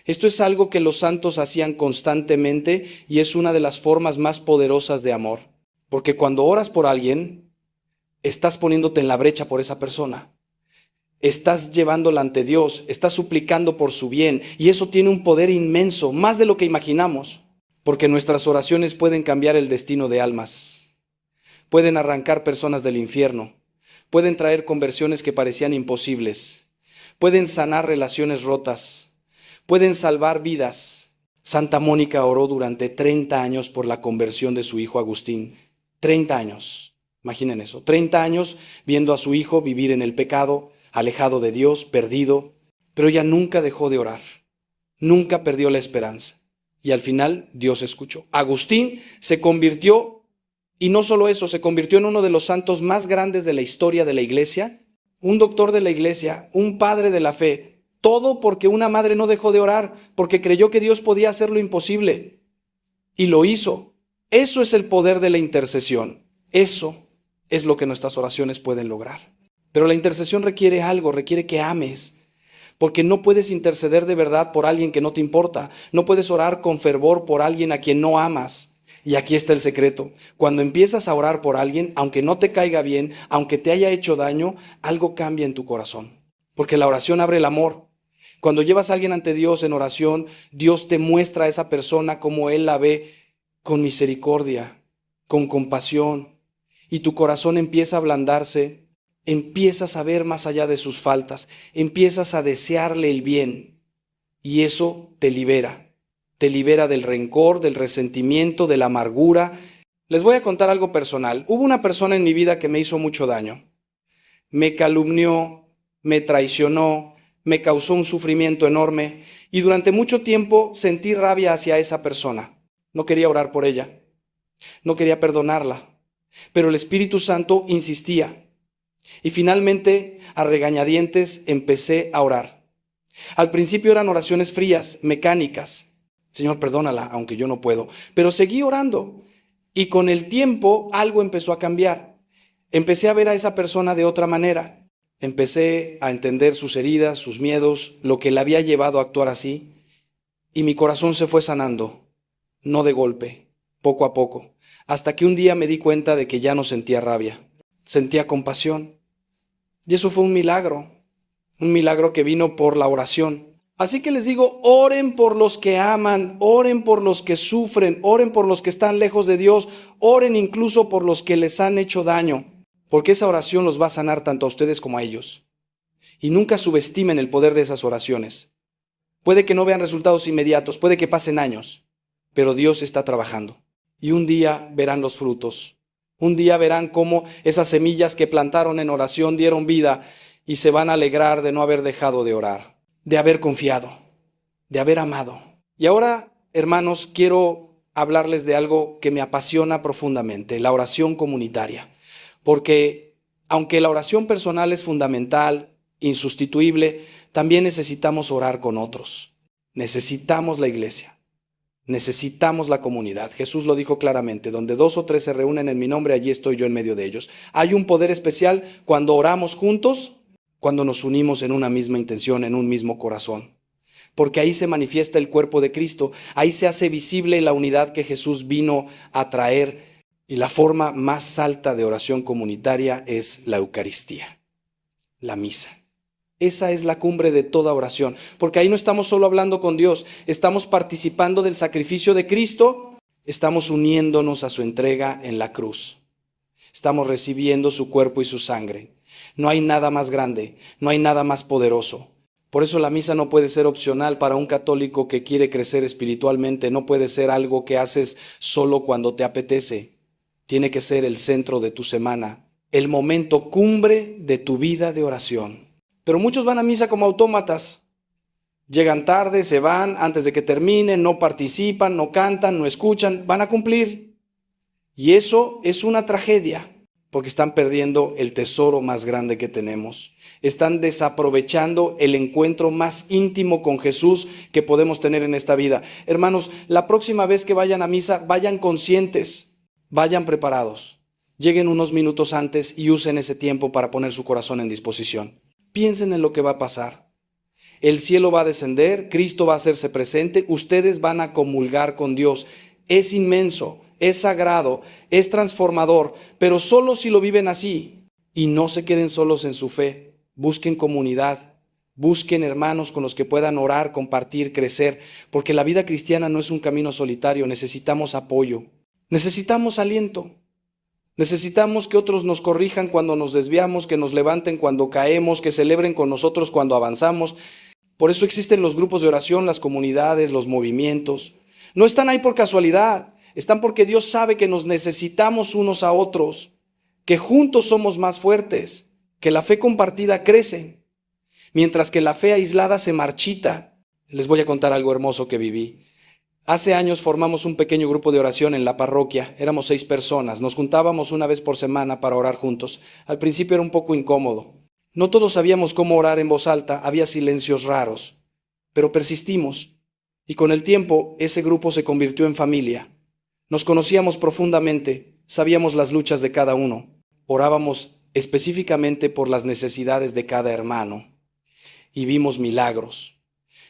Esto es algo que los santos hacían constantemente y es una de las formas más poderosas de amor. Porque cuando oras por alguien, estás poniéndote en la brecha por esa persona. Estás llevándola ante Dios, estás suplicando por su bien y eso tiene un poder inmenso, más de lo que imaginamos. Porque nuestras oraciones pueden cambiar el destino de almas. Pueden arrancar personas del infierno, pueden traer conversiones que parecían imposibles, pueden sanar relaciones rotas, pueden salvar vidas. Santa Mónica oró durante 30 años por la conversión de su hijo Agustín. 30 años, imaginen eso, 30 años viendo a su hijo vivir en el pecado, alejado de Dios, perdido, pero ella nunca dejó de orar, nunca perdió la esperanza. Y al final Dios escuchó. Agustín se convirtió. Y no solo eso, se convirtió en uno de los santos más grandes de la historia de la iglesia, un doctor de la iglesia, un padre de la fe, todo porque una madre no dejó de orar, porque creyó que Dios podía hacer lo imposible. Y lo hizo. Eso es el poder de la intercesión. Eso es lo que nuestras oraciones pueden lograr. Pero la intercesión requiere algo, requiere que ames. Porque no puedes interceder de verdad por alguien que no te importa. No puedes orar con fervor por alguien a quien no amas. Y aquí está el secreto. Cuando empiezas a orar por alguien, aunque no te caiga bien, aunque te haya hecho daño, algo cambia en tu corazón. Porque la oración abre el amor. Cuando llevas a alguien ante Dios en oración, Dios te muestra a esa persona como Él la ve, con misericordia, con compasión. Y tu corazón empieza a ablandarse, empiezas a ver más allá de sus faltas, empiezas a desearle el bien. Y eso te libera. Te libera del rencor, del resentimiento, de la amargura. Les voy a contar algo personal. Hubo una persona en mi vida que me hizo mucho daño. Me calumnió, me traicionó, me causó un sufrimiento enorme y durante mucho tiempo sentí rabia hacia esa persona. No quería orar por ella, no quería perdonarla, pero el Espíritu Santo insistía. Y finalmente, a regañadientes, empecé a orar. Al principio eran oraciones frías, mecánicas. Señor, perdónala, aunque yo no puedo. Pero seguí orando y con el tiempo algo empezó a cambiar. Empecé a ver a esa persona de otra manera. Empecé a entender sus heridas, sus miedos, lo que le había llevado a actuar así. Y mi corazón se fue sanando, no de golpe, poco a poco, hasta que un día me di cuenta de que ya no sentía rabia, sentía compasión. Y eso fue un milagro que vino por la oración. Así que les digo, oren por los que aman, oren por los que sufren, oren por los que están lejos de Dios, oren incluso por los que les han hecho daño, porque esa oración los va a sanar tanto a ustedes como a ellos. Y nunca subestimen el poder de esas oraciones. Puede que no vean resultados inmediatos, puede que pasen años, pero Dios está trabajando. Y un día verán los frutos. Un día verán cómo esas semillas que plantaron en oración dieron vida y se van a alegrar de no haber dejado de orar, de haber confiado, de haber amado. Y ahora, hermanos, quiero hablarles de algo que me apasiona profundamente, la oración comunitaria. Porque aunque la oración personal es fundamental, insustituible, también necesitamos orar con otros. Necesitamos la iglesia. Necesitamos la comunidad. Jesús lo dijo claramente, donde 2 o 3 se reúnen en mi nombre, allí estoy yo en medio de ellos. Hay un poder especial cuando oramos juntos, cuando nos unimos en una misma intención, en un mismo corazón. Porque ahí se manifiesta el cuerpo de Cristo, ahí se hace visible la unidad que Jesús vino a traer. Y la forma más alta de oración comunitaria es la Eucaristía, la misa. Esa es la cumbre de toda oración, porque ahí no estamos solo hablando con Dios, estamos participando del sacrificio de Cristo, estamos uniéndonos a su entrega en la cruz. Estamos recibiendo su cuerpo y su sangre. No hay nada más grande, no hay nada más poderoso. Por eso la misa no puede ser opcional para un católico que quiere crecer espiritualmente, no puede ser algo que haces solo cuando te apetece. Tiene que ser el centro de tu semana, el momento cumbre de tu vida de oración. Pero muchos van a misa como autómatas. Llegan tarde, se van antes de que termine, no participan, no cantan, no escuchan, van a cumplir. Y eso es una tragedia, porque están perdiendo el tesoro más grande que tenemos. Están desaprovechando el encuentro más íntimo con Jesús que podemos tener en esta vida. Hermanos, la próxima vez que vayan a misa, vayan conscientes, vayan preparados. Lleguen unos minutos antes y usen ese tiempo para poner su corazón en disposición. Piensen en lo que va a pasar. El cielo va a descender, Cristo va a hacerse presente, ustedes van a comulgar con Dios. Es inmenso, es sagrado, es transformador, pero solo si lo viven así. Y no se queden solos en su fe. Busquen comunidad, busquen hermanos con los que puedan orar, compartir, crecer, porque la vida cristiana no es un camino solitario, necesitamos apoyo, necesitamos aliento. Necesitamos que otros nos corrijan cuando nos desviamos, que nos levanten cuando caemos, que celebren con nosotros cuando avanzamos. Por eso existen los grupos de oración, las comunidades, los movimientos. No están ahí por casualidad, están porque Dios sabe que nos necesitamos unos a otros, que juntos somos más fuertes, que la fe compartida crece, mientras que la fe aislada se marchita. Les voy a contar algo hermoso que viví. Hace años formamos un pequeño grupo de oración en la parroquia, éramos 6 personas, nos juntábamos una vez por semana para orar juntos. Al principio era un poco incómodo. No todos sabíamos cómo orar en voz alta, había silencios raros, pero persistimos y con el tiempo ese grupo se convirtió en familia. Nos conocíamos profundamente, sabíamos las luchas de cada uno, orábamos específicamente por las necesidades de cada hermano y vimos milagros,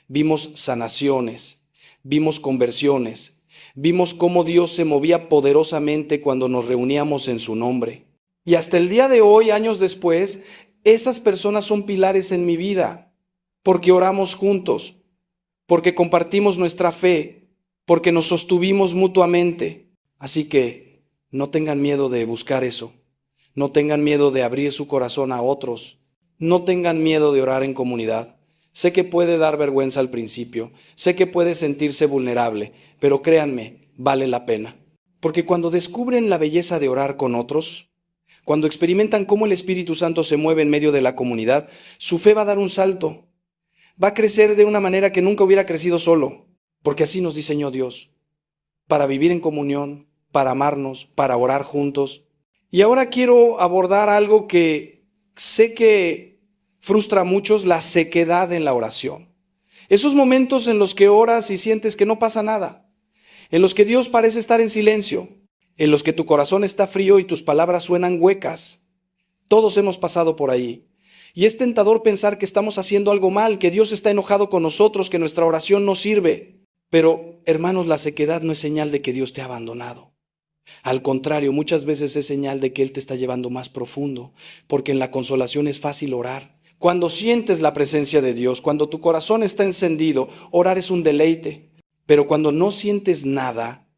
vimos sanaciones. Vimos conversiones, vimos cómo Dios se movía poderosamente cuando nos reuníamos en su nombre. Y hasta el día de hoy, años después, esas personas son pilares en mi vida, porque oramos juntos, porque compartimos nuestra fe, porque nos sostuvimos mutuamente. Así que no tengan miedo de buscar eso, no tengan miedo de abrir su corazón a otros, no tengan miedo de orar en comunidad. Sé que puede dar vergüenza al principio, sé que puede sentirse vulnerable, pero créanme, vale la pena. Porque cuando descubren la belleza de orar con otros, cuando experimentan cómo el Espíritu Santo se mueve en medio de la comunidad, su fe va a dar un salto. Va a crecer de una manera que nunca hubiera crecido solo, porque así nos diseñó Dios, para vivir en comunión, para amarnos, para orar juntos. Y ahora quiero abordar algo que sé que frustra a muchos, la sequedad en la oración. Esos momentos en los que oras y sientes que no pasa nada, en los que Dios parece estar en silencio, en los que tu corazón está frío y tus palabras suenan huecas. Todos hemos pasado por ahí. Y es tentador pensar que estamos haciendo algo mal, que Dios está enojado con nosotros, que nuestra oración no sirve. Pero, hermanos, la sequedad no es señal de que Dios te ha abandonado. Al contrario, muchas veces es señal de que Él te está llevando más profundo, porque en la consolación es fácil orar. Cuando sientes la presencia de Dios, cuando tu corazón está encendido, orar es un deleite. Pero cuando no sientes nada,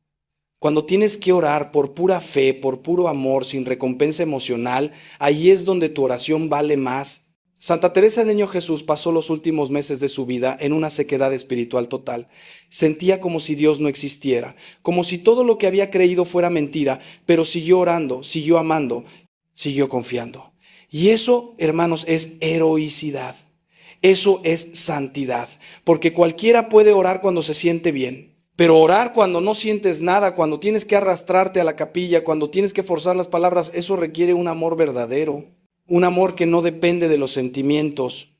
cuando tienes que orar por pura fe, por puro amor, sin recompensa emocional, ahí es donde tu oración vale más. Santa Teresa del Niño Jesús pasó los últimos meses de su vida en una sequedad espiritual total. Sentía como si Dios no existiera, como si todo lo que había creído fuera mentira, pero siguió orando, siguió amando, siguió confiando. Y eso, hermanos, es heroicidad. Eso es santidad. Porque cualquiera puede orar cuando se siente bien. Pero orar cuando no sientes nada, cuando tienes que arrastrarte a la capilla, cuando tienes que forzar las palabras, eso requiere un amor verdadero. Un amor que no depende de los sentimientos.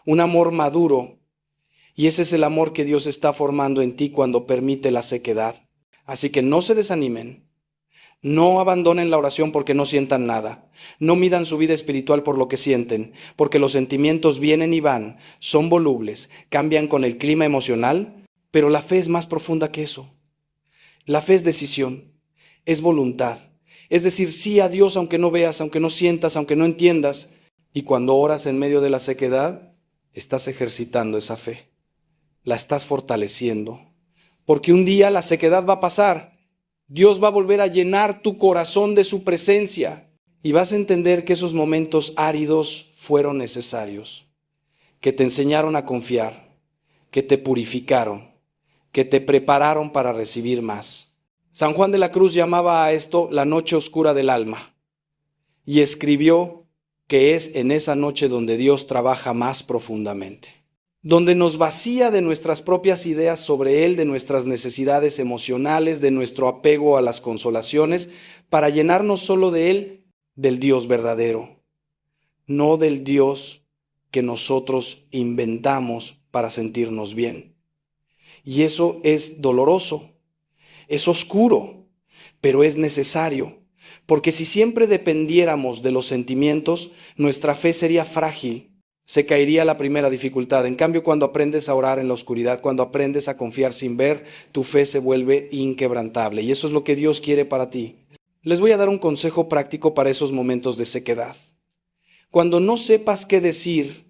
Un amor maduro. Y ese es el amor que Dios está formando en ti cuando permite la sequedad. Así que no se desanimen, no abandonen la oración porque no sientan nada, no midan su vida espiritual por lo que sienten, porque los sentimientos vienen y van, son volubles, cambian con el clima emocional, pero la fe es más profunda que eso. La fe es decisión, es voluntad, es decir sí a Dios aunque no veas, aunque no sientas, aunque no entiendas. Y cuando oras en medio de la sequedad, estás ejercitando esa fe, la estás fortaleciendo, porque un día la sequedad va a pasar. Dios va a volver a llenar tu corazón de su presencia y vas a entender que esos momentos áridos fueron necesarios, que te enseñaron a confiar, que te purificaron, que te prepararon para recibir más. San Juan de la Cruz llamaba a esto la noche oscura del alma y escribió que es en esa noche donde Dios trabaja más profundamente, donde nos vacía de nuestras propias ideas sobre Él, de nuestras necesidades emocionales, de nuestro apego a las consolaciones, para llenarnos solo de Él, del Dios verdadero, no del Dios que nosotros inventamos para sentirnos bien. Y eso es doloroso, es oscuro, pero es necesario, porque si siempre dependiéramos de los sentimientos, nuestra fe sería frágil. Se caería la primera dificultad. En cambio, cuando aprendes a orar en la oscuridad, cuando aprendes a confiar sin ver, tu fe se vuelve inquebrantable. Y eso es lo que Dios quiere para ti. Les voy a dar un consejo práctico para esos momentos de sequedad. Cuando no sepas qué decir,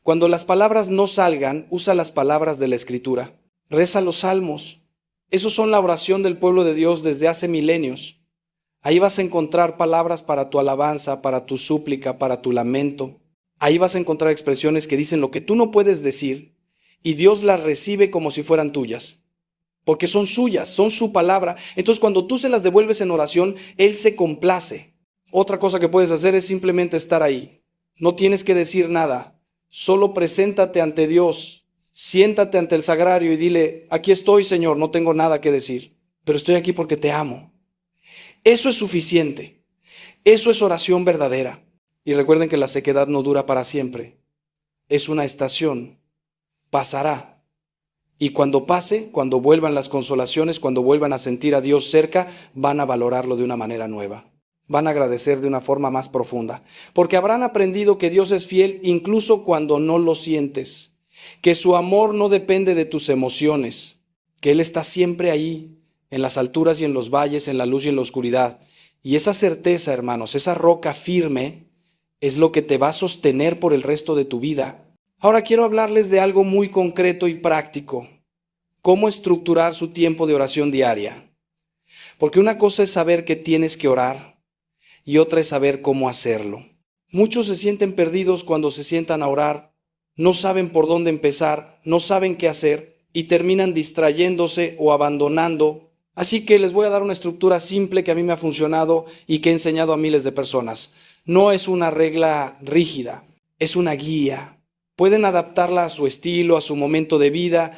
cuando las palabras no salgan, usa las palabras de la Escritura. Reza los salmos. Esos son la oración del pueblo de Dios desde hace milenios. Ahí vas a encontrar palabras para tu alabanza, para tu súplica, para tu lamento. Ahí vas a encontrar expresiones que dicen lo que tú no puedes decir y Dios las recibe como si fueran tuyas, porque son suyas, son su palabra. Entonces cuando tú se las devuelves en oración, Él se complace. Otra cosa que puedes hacer es simplemente estar ahí. No tienes que decir nada, solo preséntate ante Dios, siéntate ante el sagrario y dile, aquí estoy, Señor, no tengo nada que decir, pero estoy aquí porque te amo. Eso es suficiente, eso es oración verdadera. Y recuerden que la sequedad no dura para siempre. Es una estación. Pasará. Y cuando pase, cuando vuelvan las consolaciones, cuando vuelvan a sentir a Dios cerca, van a valorarlo de una manera nueva. Van a agradecer de una forma más profunda. Porque habrán aprendido que Dios es fiel incluso cuando no lo sientes. Que su amor no depende de tus emociones. Que Él está siempre ahí, en las alturas y en los valles, en la luz y en la oscuridad. Y esa certeza, hermanos, esa roca firme, es lo que te va a sostener por el resto de tu vida. Ahora quiero hablarles de algo muy concreto y práctico. Cómo estructurar su tiempo de oración diaria. Porque una cosa es saber que tienes que orar y otra es saber cómo hacerlo. Muchos se sienten perdidos cuando se sientan a orar, no saben por dónde empezar, no saben qué hacer y terminan distrayéndose o abandonando. Así que les voy a dar una estructura simple que a mí me ha funcionado y que he enseñado a miles de personas. No es una regla rígida, es una guía. Pueden adaptarla a su estilo, a su momento de vida,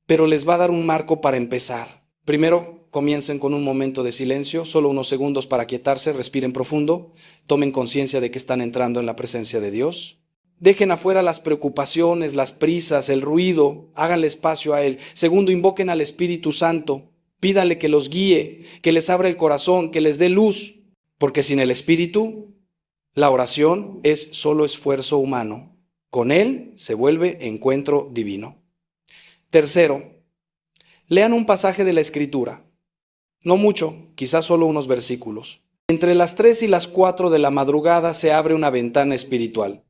pero les va a dar un marco para empezar. Primero, comiencen con un momento de silencio, solo unos segundos para quietarse, respiren profundo, tomen conciencia de que están entrando en la presencia de Dios. Dejen afuera las preocupaciones, las prisas, el ruido, háganle espacio a Él. Segundo, invoquen al Espíritu Santo. Pídanle que los guíe, que les abra el corazón, que les dé luz, porque sin el Espíritu, la oración es solo esfuerzo humano. Con Él se vuelve encuentro divino. Tercero, lean un pasaje de la Escritura. No mucho, quizás solo unos versículos. Entre las 3 y las 4 de la madrugada se abre una ventana espiritual.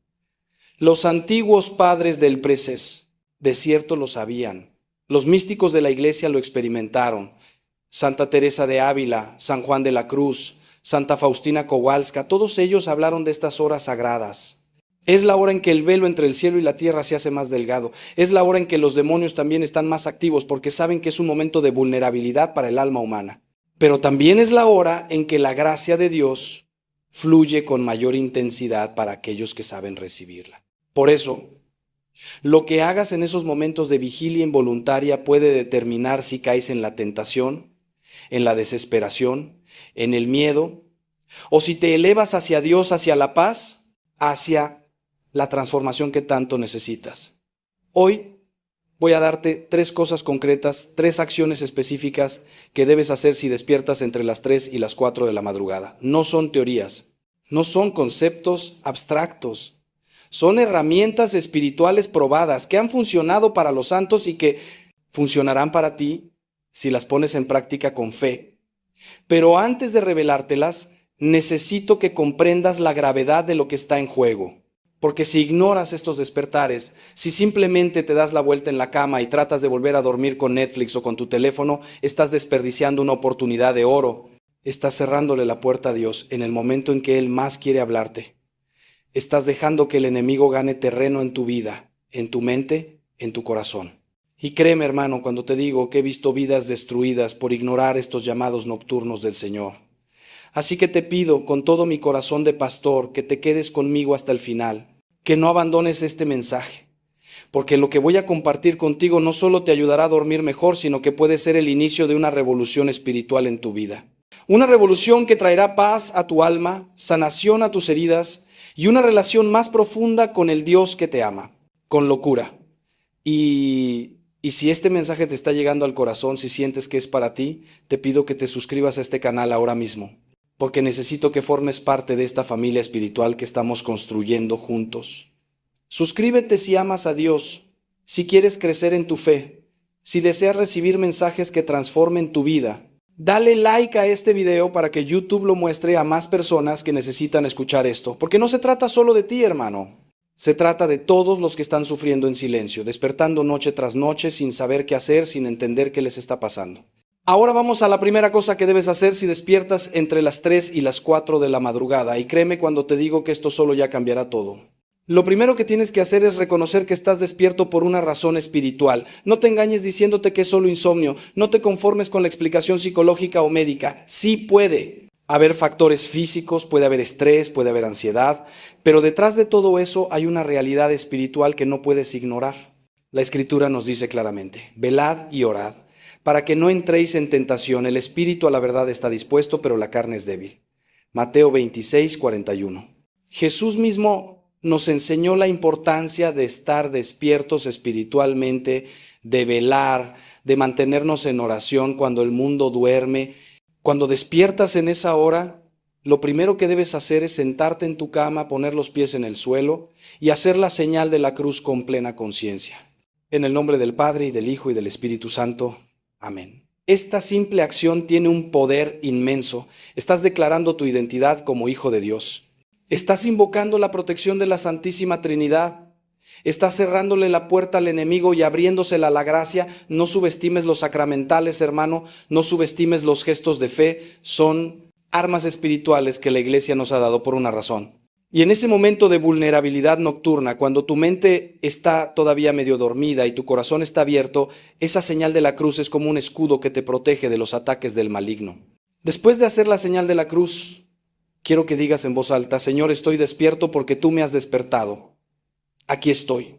Los antiguos padres del Presés, de cierto lo sabían. Los místicos de la iglesia lo experimentaron. Santa Teresa de Ávila, San Juan de la Cruz, Santa Faustina Kowalska, todos ellos hablaron de estas horas sagradas. Es la hora en que el velo entre el cielo y la tierra se hace más delgado. Es la hora en que los demonios también están más activos porque saben que es un momento de vulnerabilidad para el alma humana. Pero también es la hora en que la gracia de Dios fluye con mayor intensidad para aquellos que saben recibirla. Por eso, lo que hagas en esos momentos de vigilia involuntaria puede determinar si caes en la tentación, en la desesperación, en el miedo, o si te elevas hacia Dios, hacia la paz, hacia la transformación que tanto necesitas. Hoy voy a darte 3 cosas concretas, 3 acciones específicas que debes hacer si despiertas entre las 3 y las 4 de la madrugada. No son teorías, no son conceptos abstractos, son herramientas espirituales probadas que han funcionado para los santos y que funcionarán para ti si las pones en práctica con fe. Pero antes de revelártelas, necesito que comprendas la gravedad de lo que está en juego. Porque si ignoras estos despertares, si simplemente te das la vuelta en la cama y tratas de volver a dormir con Netflix o con tu teléfono, estás desperdiciando una oportunidad de oro. Estás cerrándole la puerta a Dios en el momento en que Él más quiere hablarte. Estás dejando que el enemigo gane terreno en tu vida, en tu mente, en tu corazón. Y créeme, hermano, cuando te digo que he visto vidas destruidas por ignorar estos llamados nocturnos del Señor. Así que te pido con todo mi corazón de pastor que te quedes conmigo hasta el final, que no abandones este mensaje, porque lo que voy a compartir contigo no solo te ayudará a dormir mejor, sino que puede ser el inicio de una revolución espiritual en tu vida. Una revolución que traerá paz a tu alma, sanación a tus heridas y una relación más profunda con el Dios que te ama, con locura. Y si este mensaje te está llegando al corazón, si sientes que es para ti, te pido que te suscribas a este canal ahora mismo, porque necesito que formes parte de esta familia espiritual que estamos construyendo juntos. Suscríbete si amas a Dios, si quieres crecer en tu fe, si deseas recibir mensajes que transformen tu vida. Dale like a este video para que YouTube lo muestre a más personas que necesitan escuchar esto, porque no se trata solo de ti, hermano. Se trata de todos los que están sufriendo en silencio, despertando noche tras noche sin saber qué hacer, sin entender qué les está pasando. Ahora vamos a la primera cosa que debes hacer si despiertas entre las 3 y las 4 de la madrugada, y créeme cuando te digo que esto solo ya cambiará todo. Lo primero que tienes que hacer es reconocer que estás despierto por una razón espiritual. No te engañes diciéndote que es solo insomnio, no te conformes con la explicación psicológica o médica. Sí puede haber factores físicos, puede haber estrés, puede haber ansiedad, pero detrás de todo eso hay una realidad espiritual que no puedes ignorar. La Escritura nos dice claramente: velad y orad, para que no entréis en tentación. El espíritu a la verdad está dispuesto, pero la carne es débil. Mateo 26, 41. Jesús mismo nos enseñó la importancia de estar despiertos espiritualmente, de velar, de mantenernos en oración cuando el mundo duerme. Cuando despiertas en esa hora, lo primero que debes hacer es sentarte en tu cama, poner los pies en el suelo y hacer la señal de la cruz con plena conciencia. En el nombre del Padre, y del Hijo, y del Espíritu Santo. Amén. Esta simple acción tiene un poder inmenso. Estás declarando tu identidad como hijo de Dios. Estás invocando la protección de la Santísima Trinidad. Estás cerrándole la puerta al enemigo y abriéndosela a la gracia. No subestimes los sacramentales, hermano. No subestimes los gestos de fe. Son armas espirituales que la Iglesia nos ha dado por una razón. Y en ese momento de vulnerabilidad nocturna, cuando tu mente está todavía medio dormida y tu corazón está abierto, esa señal de la cruz es como un escudo que te protege de los ataques del maligno. Después de hacer la señal de la cruz, quiero que digas en voz alta: Señor, estoy despierto porque tú me has despertado. Aquí estoy.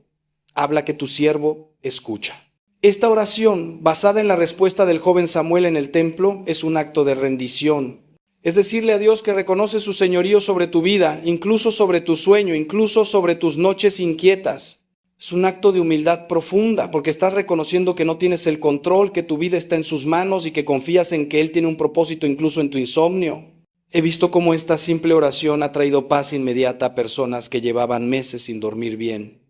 Habla, que tu siervo escucha. Esta oración, basada en la respuesta del joven Samuel en el templo, es un acto de rendición. Es decirle a Dios que reconoce su señorío sobre tu vida, incluso sobre tu sueño, incluso sobre tus noches inquietas. Es un acto de humildad profunda, porque estás reconociendo que no tienes el control, que tu vida está en sus manos y que confías en que Él tiene un propósito incluso en tu insomnio. He visto cómo esta simple oración ha traído paz inmediata a personas que llevaban meses sin dormir bien.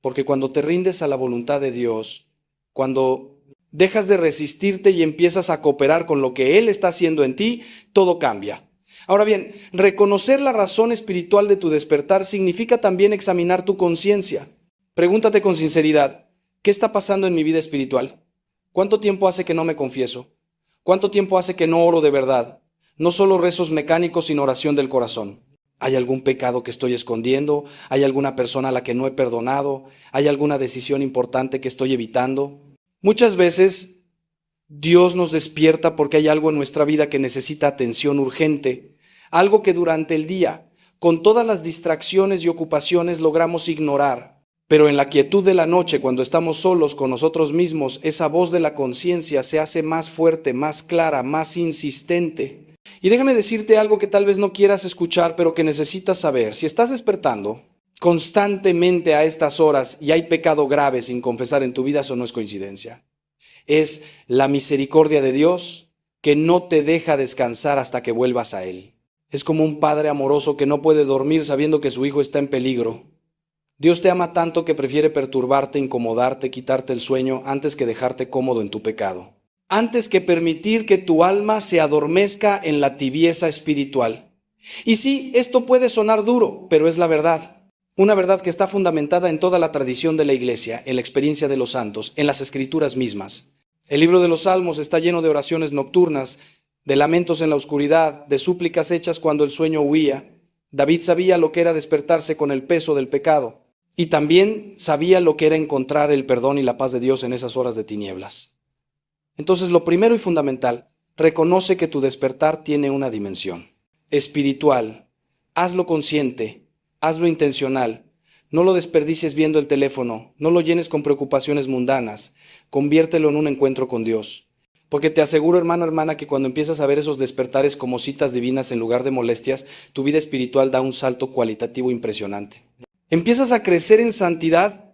Porque cuando te rindes a la voluntad de Dios, cuando dejas de resistirte y empiezas a cooperar con lo que Él está haciendo en ti, todo cambia. Ahora bien, reconocer la razón espiritual de tu despertar significa también examinar tu conciencia. Pregúntate con sinceridad: ¿qué está pasando en mi vida espiritual? ¿Cuánto tiempo hace que no me confieso? ¿Cuánto tiempo hace que no oro de verdad? No solo rezos mecánicos, sino oración del corazón. ¿Hay algún pecado que estoy escondiendo? ¿Hay alguna persona a la que no he perdonado? ¿Hay alguna decisión importante que estoy evitando? Muchas veces Dios nos despierta porque hay algo en nuestra vida que necesita atención urgente, algo que durante el día, con todas las distracciones y ocupaciones, logramos ignorar. Pero en la quietud de la noche, cuando estamos solos con nosotros mismos, esa voz de la conciencia se hace más fuerte, más clara, más insistente. Y déjame decirte algo que tal vez no quieras escuchar, pero que necesitas saber. Si estás despertando, constantemente a estas horas y hay pecado grave sin confesar en tu vida, eso no es coincidencia. Es la misericordia de Dios que no te deja descansar hasta que vuelvas a Él. Es como un padre amoroso que no puede dormir sabiendo que su hijo está en peligro. Dios te ama tanto que prefiere perturbarte, incomodarte, quitarte el sueño antes que dejarte cómodo en tu pecado. Antes que permitir que tu alma se adormezca en la tibieza espiritual. Y sí, esto puede sonar duro, pero es la verdad. Una verdad que está fundamentada en toda la tradición de la Iglesia, en la experiencia de los santos, en las Escrituras mismas. El libro de los Salmos está lleno de oraciones nocturnas, de lamentos en la oscuridad, de súplicas hechas cuando el sueño huía. David sabía lo que era despertarse con el peso del pecado y también sabía lo que era encontrar el perdón y la paz de Dios en esas horas de tinieblas. Entonces, lo primero y fundamental, reconoce que tu despertar tiene una dimensión espiritual. Hazlo consciente, hazlo intencional. No lo desperdicies viendo el teléfono, no lo llenes con preocupaciones mundanas, conviértelo en un encuentro con Dios. Porque te aseguro, hermano, hermana, que cuando empiezas a ver esos despertares como citas divinas en lugar de molestias, tu vida espiritual da un salto cualitativo impresionante. Empiezas a crecer en santidad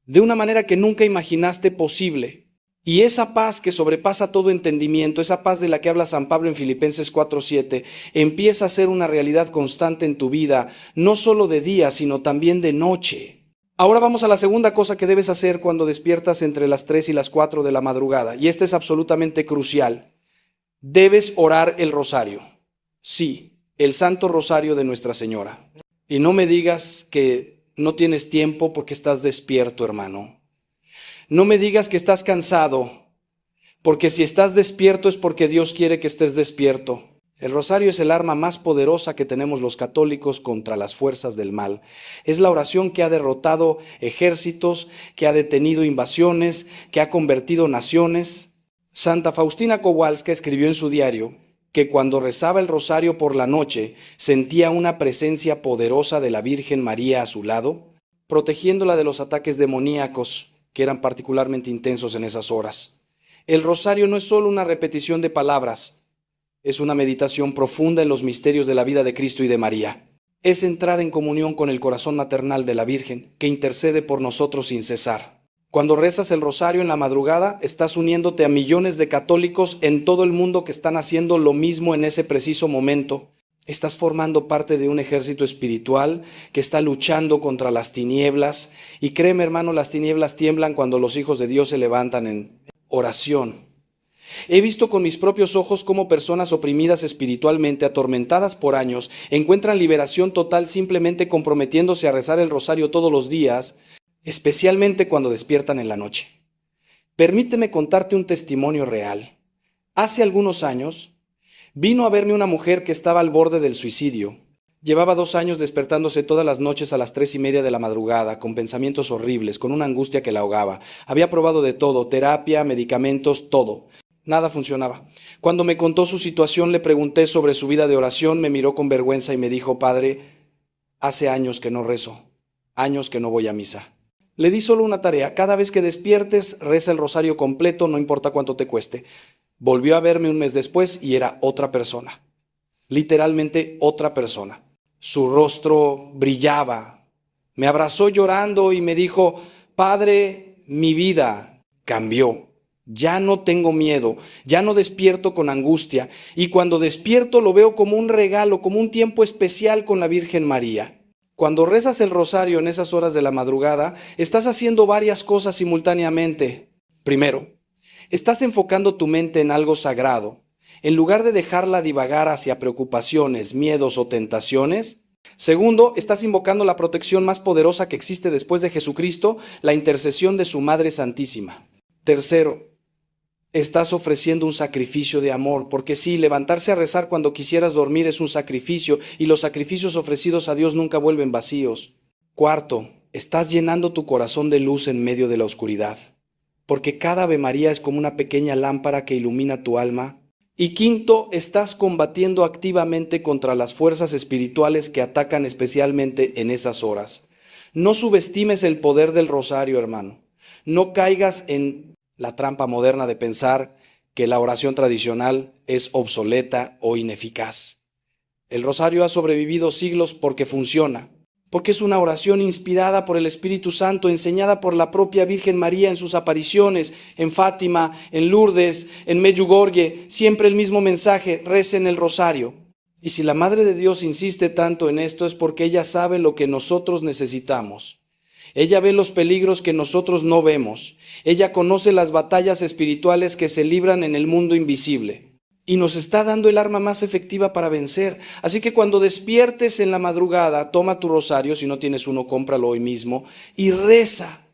de una manera que nunca imaginaste posible. Y esa paz que sobrepasa todo entendimiento, esa paz de la que habla San Pablo en Filipenses 4:7, empieza a ser una realidad constante en tu vida, no solo de día, sino también de noche. Ahora vamos a la segunda cosa que debes hacer cuando despiertas entre las 3 y las 4 de la madrugada, y esta es absolutamente crucial. Debes orar el rosario. Sí, el Santo Rosario de Nuestra Señora. Y no me digas que no tienes tiempo porque estás despierto, hermano. No me digas que estás cansado, porque si estás despierto es porque Dios quiere que estés despierto. El rosario es el arma más poderosa que tenemos los católicos contra las fuerzas del mal. Es la oración que ha derrotado ejércitos, que ha detenido invasiones, que ha convertido naciones. Santa Faustina Kowalska escribió en su diario que cuando rezaba el rosario por la noche sentía una presencia poderosa de la Virgen María a su lado, protegiéndola de los ataques demoníacos que eran particularmente intensos en esas horas. El rosario no es solo una repetición de palabras, es una meditación profunda en los misterios de la vida de Cristo y de María. Es entrar en comunión con el corazón maternal de la Virgen, que intercede por nosotros sin cesar. Cuando rezas el rosario en la madrugada, estás uniéndote a millones de católicos en todo el mundo que están haciendo lo mismo en ese preciso momento. Estás formando parte de un ejército espiritual que está luchando contra las tinieblas. Y créeme, hermano, las tinieblas tiemblan cuando los hijos de Dios se levantan en oración. He visto con mis propios ojos cómo personas oprimidas espiritualmente, atormentadas por años, encuentran liberación total simplemente comprometiéndose a rezar el rosario todos los días, especialmente cuando despiertan en la noche. Permíteme contarte un testimonio real. Hace algunos años, vino a verme una mujer que estaba al borde del suicidio. Llevaba 2 años despertándose todas las noches a las 3:30 de la madrugada, con pensamientos horribles, con una angustia que la ahogaba. Había probado de todo, terapia, medicamentos, todo. Nada funcionaba. Cuando me contó su situación, le pregunté sobre su vida de oración, me miró con vergüenza y me dijo: Padre, hace años que no rezo, años que no voy a misa. Le di solo una tarea: cada vez que despiertes, reza el rosario completo, no importa cuánto te cueste. Volvió a verme un mes después y era otra persona, literalmente otra persona. Su rostro brillaba, me abrazó llorando y me dijo: Padre, mi vida cambió. Ya no tengo miedo, ya no despierto con angustia, y cuando despierto lo veo como un regalo, como un tiempo especial con la Virgen María. Cuando rezas el rosario en esas horas de la madrugada, estás haciendo varias cosas simultáneamente. Primero, estás enfocando tu mente en algo sagrado. En lugar de dejarla divagar hacia preocupaciones, miedos o tentaciones. Segundo, estás invocando la protección más poderosa que existe después de Jesucristo, la intercesión de su Madre Santísima. Tercero, estás ofreciendo un sacrificio de amor, porque sí, levantarse a rezar cuando quisieras dormir es un sacrificio, y los sacrificios ofrecidos a Dios nunca vuelven vacíos. Cuarto, estás llenando tu corazón de luz en medio de la oscuridad, porque cada Ave María es como una pequeña lámpara que ilumina tu alma. Y quinto, estás combatiendo activamente contra las fuerzas espirituales que atacan especialmente en esas horas. No subestimes el poder del rosario, hermano. No caigas en la trampa moderna de pensar que la oración tradicional es obsoleta o ineficaz. El rosario ha sobrevivido siglos porque funciona. porque es una oración inspirada por el Espíritu Santo, enseñada por la propia Virgen María en sus apariciones, en Fátima, en Lourdes, en Medjugorje, siempre el mismo mensaje: recen el rosario. Y si la Madre de Dios insiste tanto en esto, es porque ella sabe lo que nosotros necesitamos. Ella ve los peligros que nosotros no vemos. Ella conoce las batallas espirituales que se libran en el mundo invisible. Y nos está dando el arma más efectiva para vencer. Así que cuando despiertes en la madrugada, toma tu rosario, si no tienes uno, cómpralo hoy mismo, y reza.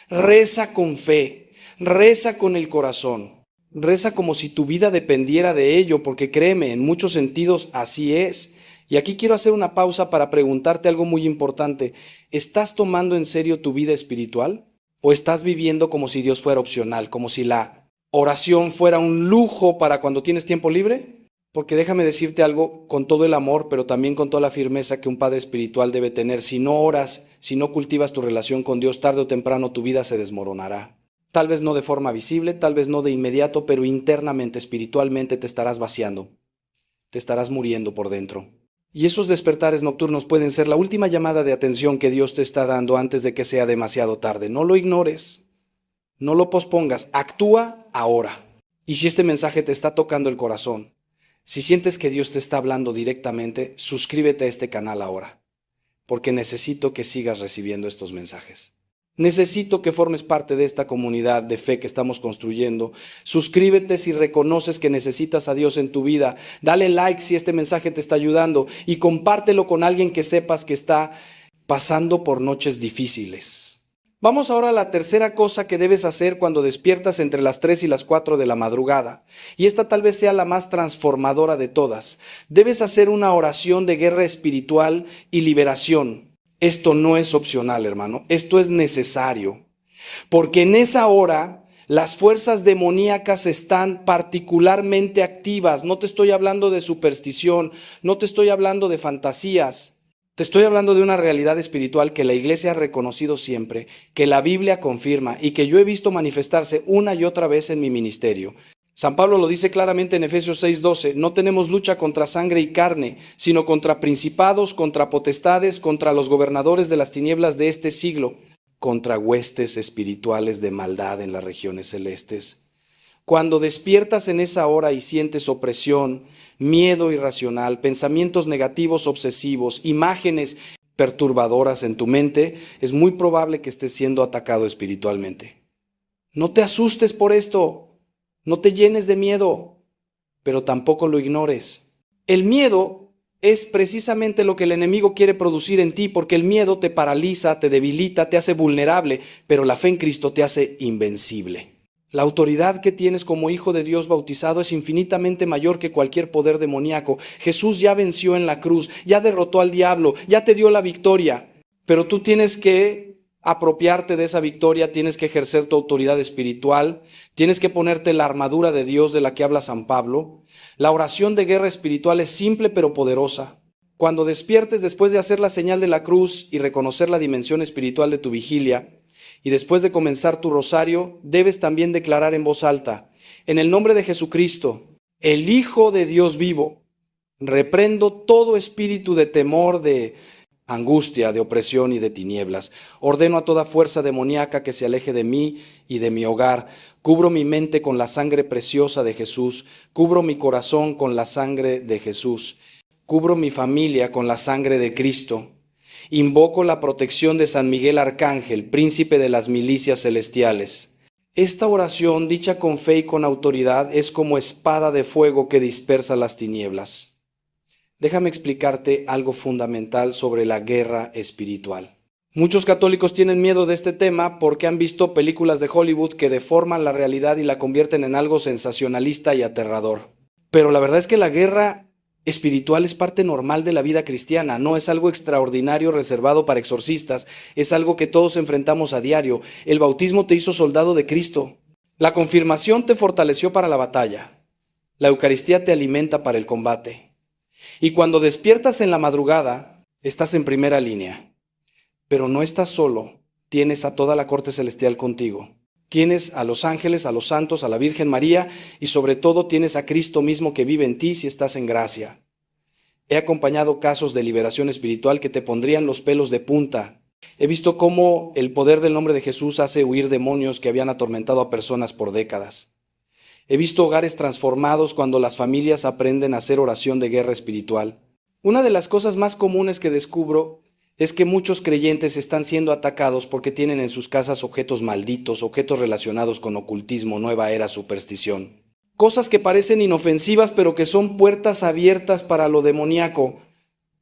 Reza con fe, reza con el corazón. Reza como si tu vida dependiera de ello, porque créeme, en muchos sentidos así es. Y aquí quiero hacer una pausa para preguntarte algo muy importante. ¿Estás tomando en serio tu vida espiritual? ¿O estás viviendo como si Dios fuera opcional, como si la oración fuera un lujo para cuando tienes tiempo libre? Porque déjame decirte algo con todo el amor, pero también con toda la firmeza que un padre espiritual debe tener. Si no oras, si no cultivas tu relación con Dios, tarde o temprano tu vida se desmoronará. Tal vez no de forma visible, tal vez no de inmediato, pero internamente, espiritualmente te estarás vaciando. Te estarás muriendo por dentro. Y esos despertares nocturnos pueden ser la última llamada de atención que Dios te está dando antes de que sea demasiado tarde. No lo ignores, no lo pospongas, actúa ahora. Y si este mensaje te está tocando el corazón, si sientes que Dios te está hablando directamente, suscríbete a este canal ahora, porque necesito que sigas recibiendo estos mensajes. Necesito que formes parte de esta comunidad de fe que estamos construyendo. Suscríbete si reconoces que necesitas a Dios en tu vida. Dale like si este mensaje te está ayudando y compártelo con alguien que sepas que está pasando por noches difíciles. Vamos ahora a la tercera cosa que debes hacer cuando despiertas entre las 3 y las 4 de la madrugada. Y esta tal vez sea la más transformadora de todas. Debes hacer una oración de guerra espiritual y liberación. Esto no es opcional, hermano, esto es necesario, porque en esa hora las fuerzas demoníacas están particularmente activas. No te estoy hablando de superstición, no te estoy hablando de fantasías, te estoy hablando de una realidad espiritual que la iglesia ha reconocido siempre, que la Biblia confirma y que yo he visto manifestarse una y otra vez en mi ministerio. San Pablo lo dice claramente en Efesios 6:12, no tenemos lucha contra sangre y carne, sino contra principados, contra potestades, contra los gobernadores de las tinieblas de este siglo, contra huestes espirituales de maldad en las regiones celestes. Cuando despiertas en esa hora y sientes opresión, miedo irracional, pensamientos negativos obsesivos, imágenes perturbadoras en tu mente, es muy probable que estés siendo atacado espiritualmente. No te asustes por esto. No te llenes de miedo, pero tampoco lo ignores. El miedo es precisamente lo que el enemigo quiere producir en ti, porque el miedo te paraliza, te debilita, te hace vulnerable, pero la fe en Cristo te hace invencible. La autoridad que tienes como hijo de Dios bautizado es infinitamente mayor que cualquier poder demoníaco. Jesús ya venció en la cruz, ya derrotó al diablo, ya te dio la victoria, pero tú tienes que apropiarte de esa victoria, tienes que ejercer tu autoridad espiritual, tienes que ponerte la armadura de Dios de la que habla San Pablo. La oración de guerra espiritual es simple pero poderosa. Cuando despiertes después de hacer la señal de la cruz y reconocer la dimensión espiritual de tu vigilia, y después de comenzar tu rosario, debes también declarar en voz alta, en el nombre de Jesucristo, el Hijo de Dios vivo, reprendo todo espíritu de temor, de angustia, de opresión y de tinieblas. Ordeno a toda fuerza demoníaca que se aleje de mí y de mi hogar. Cubro mi mente con la sangre preciosa de Jesús. Cubro mi corazón con la sangre de Jesús. Cubro mi familia con la sangre de Cristo. Invoco la protección de San Miguel Arcángel, príncipe de las milicias celestiales. Esta oración, dicha con fe y con autoridad, es como espada de fuego que dispersa las tinieblas. Déjame explicarte algo fundamental sobre la guerra espiritual. Muchos católicos tienen miedo de este tema porque han visto películas de Hollywood que deforman la realidad y la convierten en algo sensacionalista y aterrador. Pero la verdad es que la guerra espiritual es parte normal de la vida cristiana, no es algo extraordinario reservado para exorcistas, es algo que todos enfrentamos a diario. El bautismo te hizo soldado de Cristo. La confirmación te fortaleció para la batalla. La Eucaristía te alimenta para el combate. Y cuando despiertas en la madrugada, estás en primera línea. Pero no estás solo, tienes a toda la corte celestial contigo. Tienes a los ángeles, a los santos, a la Virgen María y sobre todo tienes a Cristo mismo que vive en ti si estás en gracia. He acompañado casos de liberación espiritual que te pondrían los pelos de punta. He visto cómo el poder del nombre de Jesús hace huir demonios que habían atormentado a personas por décadas. He visto hogares transformados cuando las familias aprenden a hacer oración de guerra espiritual. Una de las cosas más comunes que descubro es que muchos creyentes están siendo atacados porque tienen en sus casas objetos malditos, objetos relacionados con ocultismo, nueva era, superstición. Cosas que parecen inofensivas pero que son puertas abiertas para lo demoníaco.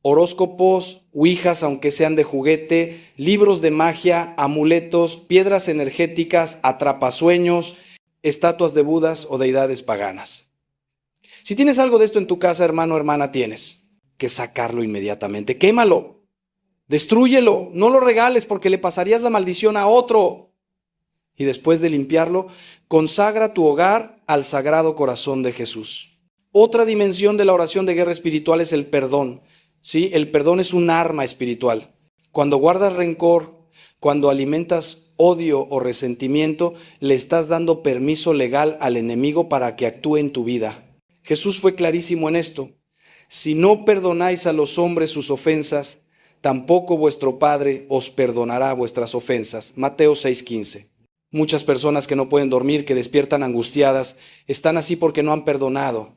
Horóscopos, ouijas aunque sean de juguete, libros de magia, amuletos, piedras energéticas, atrapasueños, estatuas de budas o deidades paganas. Si tienes algo de esto en tu casa, hermano o hermana, tienes que sacarlo inmediatamente. Quémalo, destrúyelo, no lo regales porque le pasarías la maldición a otro. Y después de limpiarlo, consagra tu hogar al Sagrado Corazón de Jesús. Otra dimensión de la oración de guerra espiritual es el perdón. ¿Sí? El perdón es un arma espiritual. Cuando guardas rencor, cuando alimentas odio o resentimiento, le estás dando permiso legal al enemigo para que actúe en tu vida. Jesús fue clarísimo en esto. Si no perdonáis a los hombres sus ofensas, tampoco vuestro Padre os perdonará vuestras ofensas. Mateo 6:15. Muchas personas que no pueden dormir, que despiertan angustiadas, están así porque no han perdonado.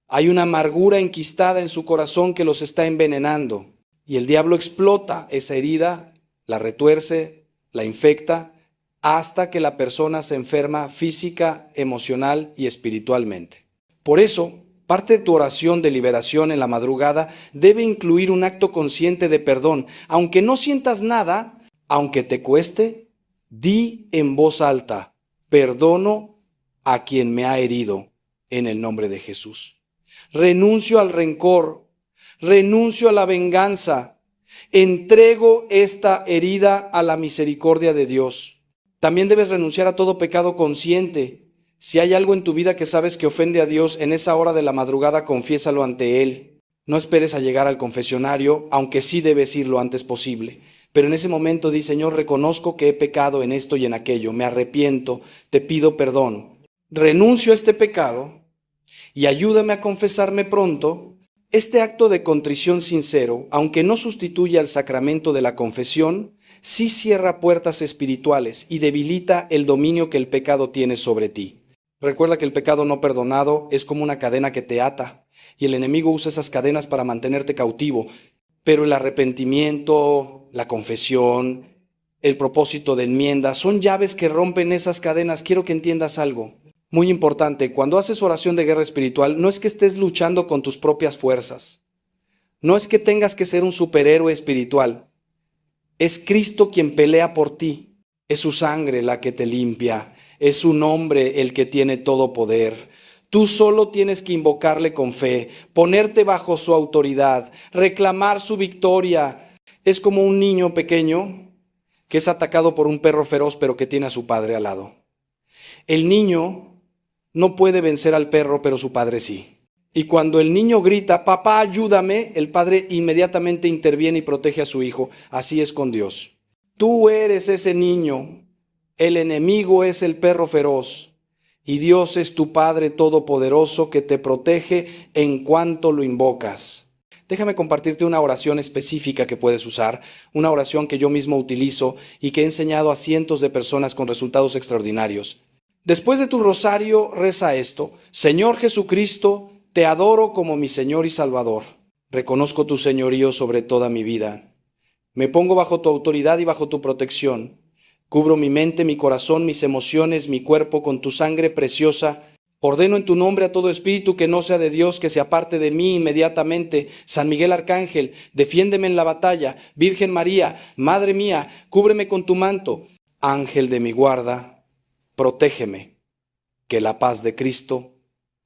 Hay una amargura enquistada en su corazón que los está envenenando. Y el diablo explota esa herida, la retuerce, la infecta, hasta que la persona se enferma física, emocional y espiritualmente. Por eso, parte de tu oración de liberación en la madrugada debe incluir un acto consciente de perdón. Aunque no sientas nada, aunque te cueste, di en voz alta, perdono a quien me ha herido en el nombre de Jesús. Renuncio al rencor, renuncio a la venganza, entrego esta herida a la misericordia de Dios. También debes renunciar a todo pecado consciente. Si hay algo en tu vida que sabes que ofende a Dios, en esa hora de la madrugada confiésalo ante Él. No esperes a llegar al confesionario, aunque sí debes ir lo antes posible. Pero en ese momento di, Señor, reconozco que he pecado en esto y en aquello, me arrepiento, te pido perdón. Renuncio a este pecado y ayúdame a confesarme pronto. Este acto de contrición sincero, aunque no sustituye al sacramento de la confesión, sí cierra puertas espirituales y debilita el dominio que el pecado tiene sobre ti. Recuerda que el pecado no perdonado es como una cadena que te ata y el enemigo usa esas cadenas para mantenerte cautivo. Pero el arrepentimiento, la confesión, el propósito de enmienda, son llaves que rompen esas cadenas. Quiero que entiendas algo muy importante. Cuando haces oración de guerra espiritual, no es que estés luchando con tus propias fuerzas. No es que tengas que ser un superhéroe espiritual. Es Cristo quien pelea por ti. Es su sangre la que te limpia. Es su nombre el que tiene todo poder. Tú solo tienes que invocarle con fe, ponerte bajo su autoridad, reclamar su victoria. Es como un niño pequeño que es atacado por un perro feroz pero que tiene a su padre al lado. El niño no puede vencer al perro, pero su padre sí. Y cuando el niño grita, papá, ayúdame, el padre inmediatamente interviene y protege a su hijo. Así es con Dios. Tú eres ese niño, el enemigo es el perro feroz. Y Dios es tu Padre Todopoderoso que te protege en cuanto lo invocas. Déjame compartirte una oración específica que puedes usar, una oración que yo mismo utilizo y que he enseñado a cientos de personas con resultados extraordinarios. Después de tu rosario, reza esto: Señor Jesucristo, te adoro como mi Señor y Salvador. Reconozco tu señorío sobre toda mi vida. Me pongo bajo tu autoridad y bajo tu protección. Cubro mi mente, mi corazón, mis emociones, mi cuerpo con tu sangre preciosa. Ordeno en tu nombre a todo espíritu que no sea de Dios que se aparte de mí inmediatamente. San Miguel Arcángel, defiéndeme en la batalla. Virgen María, Madre mía, cúbreme con tu manto. Ángel de mi guarda, protégeme. Que la paz de Cristo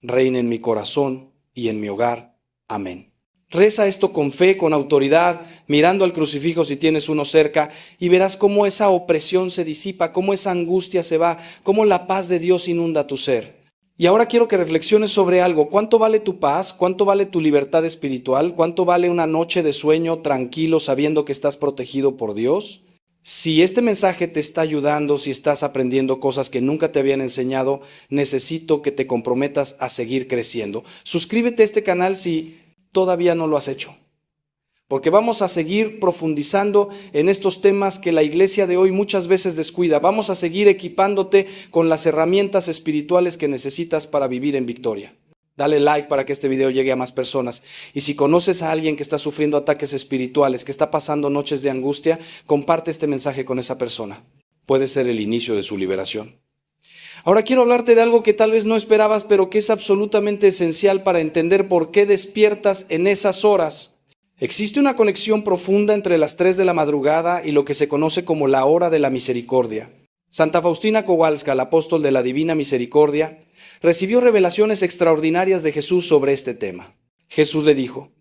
reine en mi corazón y en mi hogar. Amén. Reza esto con fe, con autoridad, mirando al crucifijo si tienes uno cerca, y verás cómo esa opresión se disipa, cómo esa angustia se va, cómo la paz de Dios inunda tu ser. Y ahora quiero que reflexiones sobre algo. ¿Cuánto vale tu paz? ¿Cuánto vale tu libertad espiritual? ¿Cuánto vale una noche de sueño tranquilo sabiendo que estás protegido por Dios? Si este mensaje te está ayudando, si estás aprendiendo cosas que nunca te habían enseñado, necesito que te comprometas a seguir creciendo. Suscríbete a este canal si todavía no lo has hecho. Porque vamos a seguir profundizando en estos temas que la iglesia de hoy muchas veces descuida. Vamos a seguir equipándote con las herramientas espirituales que necesitas para vivir en victoria. Dale like para que este video llegue a más personas. Y si conoces a alguien que está sufriendo ataques espirituales, que está pasando noches de angustia, comparte este mensaje con esa persona. Puede ser el inicio de su liberación. Ahora quiero hablarte de algo que tal vez no esperabas, pero que es absolutamente esencial para entender por qué despiertas en esas horas. Existe una conexión profunda entre las 3 de la madrugada y lo que se conoce como la hora de la misericordia. Santa Faustina Kowalska, el apóstol de la Divina Misericordia, recibió revelaciones extraordinarias de Jesús sobre este tema. Jesús le dijo: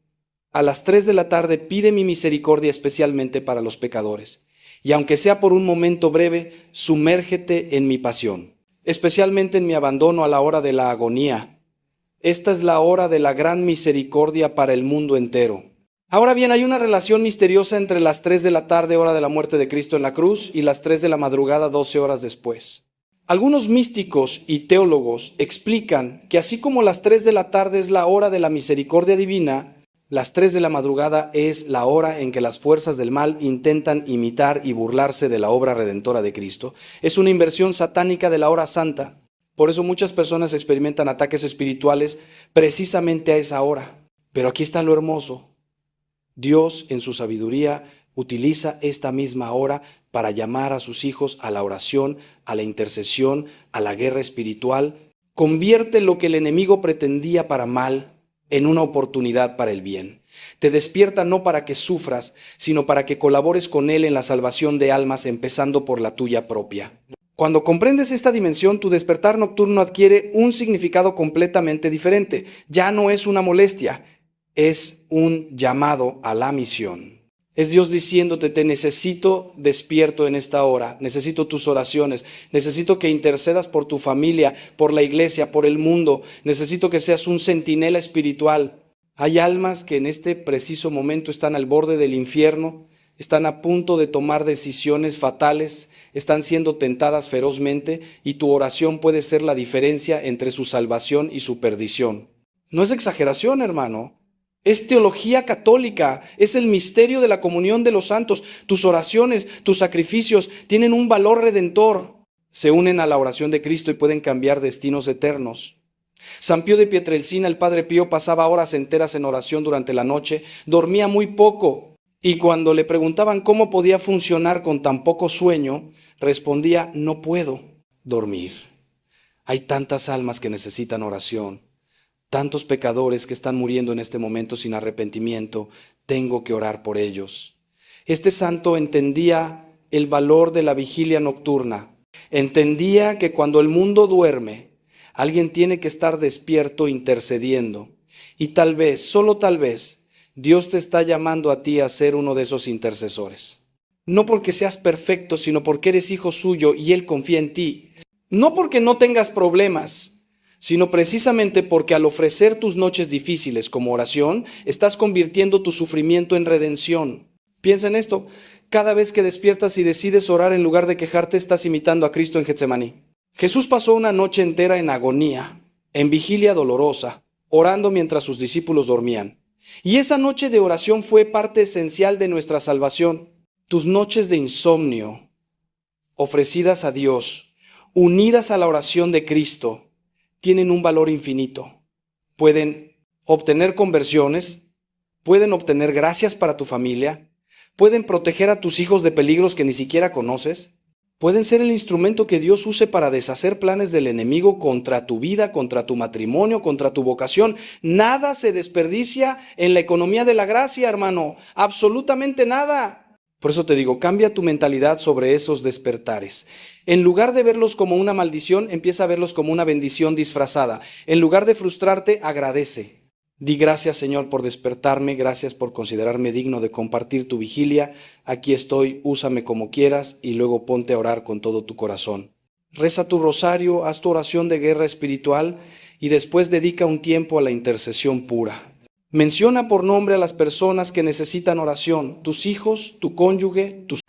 a las 3 de la tarde pide mi misericordia especialmente para los pecadores, y aunque sea por un momento breve, sumérgete en mi pasión, especialmente en mi abandono a la hora de la agonía. Esta es la hora de la gran misericordia para el mundo entero. Ahora bien, hay una relación misteriosa entre las 3 de la tarde, hora de la muerte de Cristo en la cruz, y las 3 de la madrugada, 12 horas después. Algunos místicos y teólogos explican que así como las 3 de la tarde es la hora de la misericordia divina, las 3 de la madrugada es la hora en que las fuerzas del mal intentan imitar y burlarse de la obra redentora de Cristo. Es una inversión satánica de la hora santa. Por eso muchas personas experimentan ataques espirituales precisamente a esa hora. Pero aquí está lo hermoso. Dios, en su sabiduría, utiliza esta misma hora para llamar a sus hijos a la oración, a la intercesión, a la guerra espiritual. Convierte lo que el enemigo pretendía para mal en una oportunidad para el bien. Te despierta no para que sufras, sino para que colabores con Él en la salvación de almas, empezando por la tuya propia. Cuando comprendes esta dimensión, tu despertar nocturno adquiere un significado completamente diferente. Ya no es una molestia, es un llamado a la misión. Es Dios diciéndote: te necesito despierto en esta hora, necesito tus oraciones, necesito que intercedas por tu familia, por la iglesia, por el mundo, necesito que seas un centinela espiritual. Hay almas que en este preciso momento están al borde del infierno, están a punto de tomar decisiones fatales, están siendo tentadas ferozmente, y tu oración puede ser la diferencia entre su salvación y su perdición. No es exageración, hermano. Es teología católica, es el misterio de la comunión de los santos. Tus oraciones, tus sacrificios tienen un valor redentor. Se unen a la oración de Cristo y pueden cambiar destinos eternos. San Pío de Pietrelcina, el Padre Pío, pasaba horas enteras en oración durante la noche, dormía muy poco, y cuando le preguntaban cómo podía funcionar con tan poco sueño, respondía: no puedo dormir. Hay tantas almas que necesitan oración. Tantos pecadores que están muriendo en este momento sin arrepentimiento, tengo que orar por ellos. Este santo entendía el valor de la vigilia nocturna. Entendía que cuando el mundo duerme, alguien tiene que estar despierto intercediendo. Y tal vez, solo tal vez, Dios te está llamando a ti a ser uno de esos intercesores. No porque seas perfecto, sino porque eres hijo suyo y Él confía en ti. No porque no tengas problemas, sino precisamente porque al ofrecer tus noches difíciles como oración, estás convirtiendo tu sufrimiento en redención. Piensa en esto: cada vez que despiertas y decides orar, en lugar de quejarte, estás imitando a Cristo en Getsemaní. Jesús pasó una noche entera en agonía, en vigilia dolorosa, orando mientras sus discípulos dormían. Y esa noche de oración fue parte esencial de nuestra salvación. Tus noches de insomnio, ofrecidas a Dios, unidas a la oración de Cristo, tienen un valor infinito. Pueden obtener conversiones, pueden obtener gracias para tu familia, pueden proteger a tus hijos de peligros que ni siquiera conoces, pueden ser el instrumento que Dios use para deshacer planes del enemigo contra tu vida, contra tu matrimonio, contra tu vocación. Nada se desperdicia en la economía de la gracia, hermano, absolutamente nada. Por eso te digo, cambia tu mentalidad sobre esos despertares. En lugar de verlos como una maldición, empieza a verlos como una bendición disfrazada. En lugar de frustrarte, agradece. Di: gracias, Señor, por despertarme, gracias por considerarme digno de compartir tu vigilia. Aquí estoy, úsame como quieras, y luego ponte a orar con todo tu corazón. Reza tu rosario, haz tu oración de guerra espiritual y después dedica un tiempo a la intercesión pura. Menciona por nombre a las personas que necesitan oración: tus hijos, tu cónyuge, tus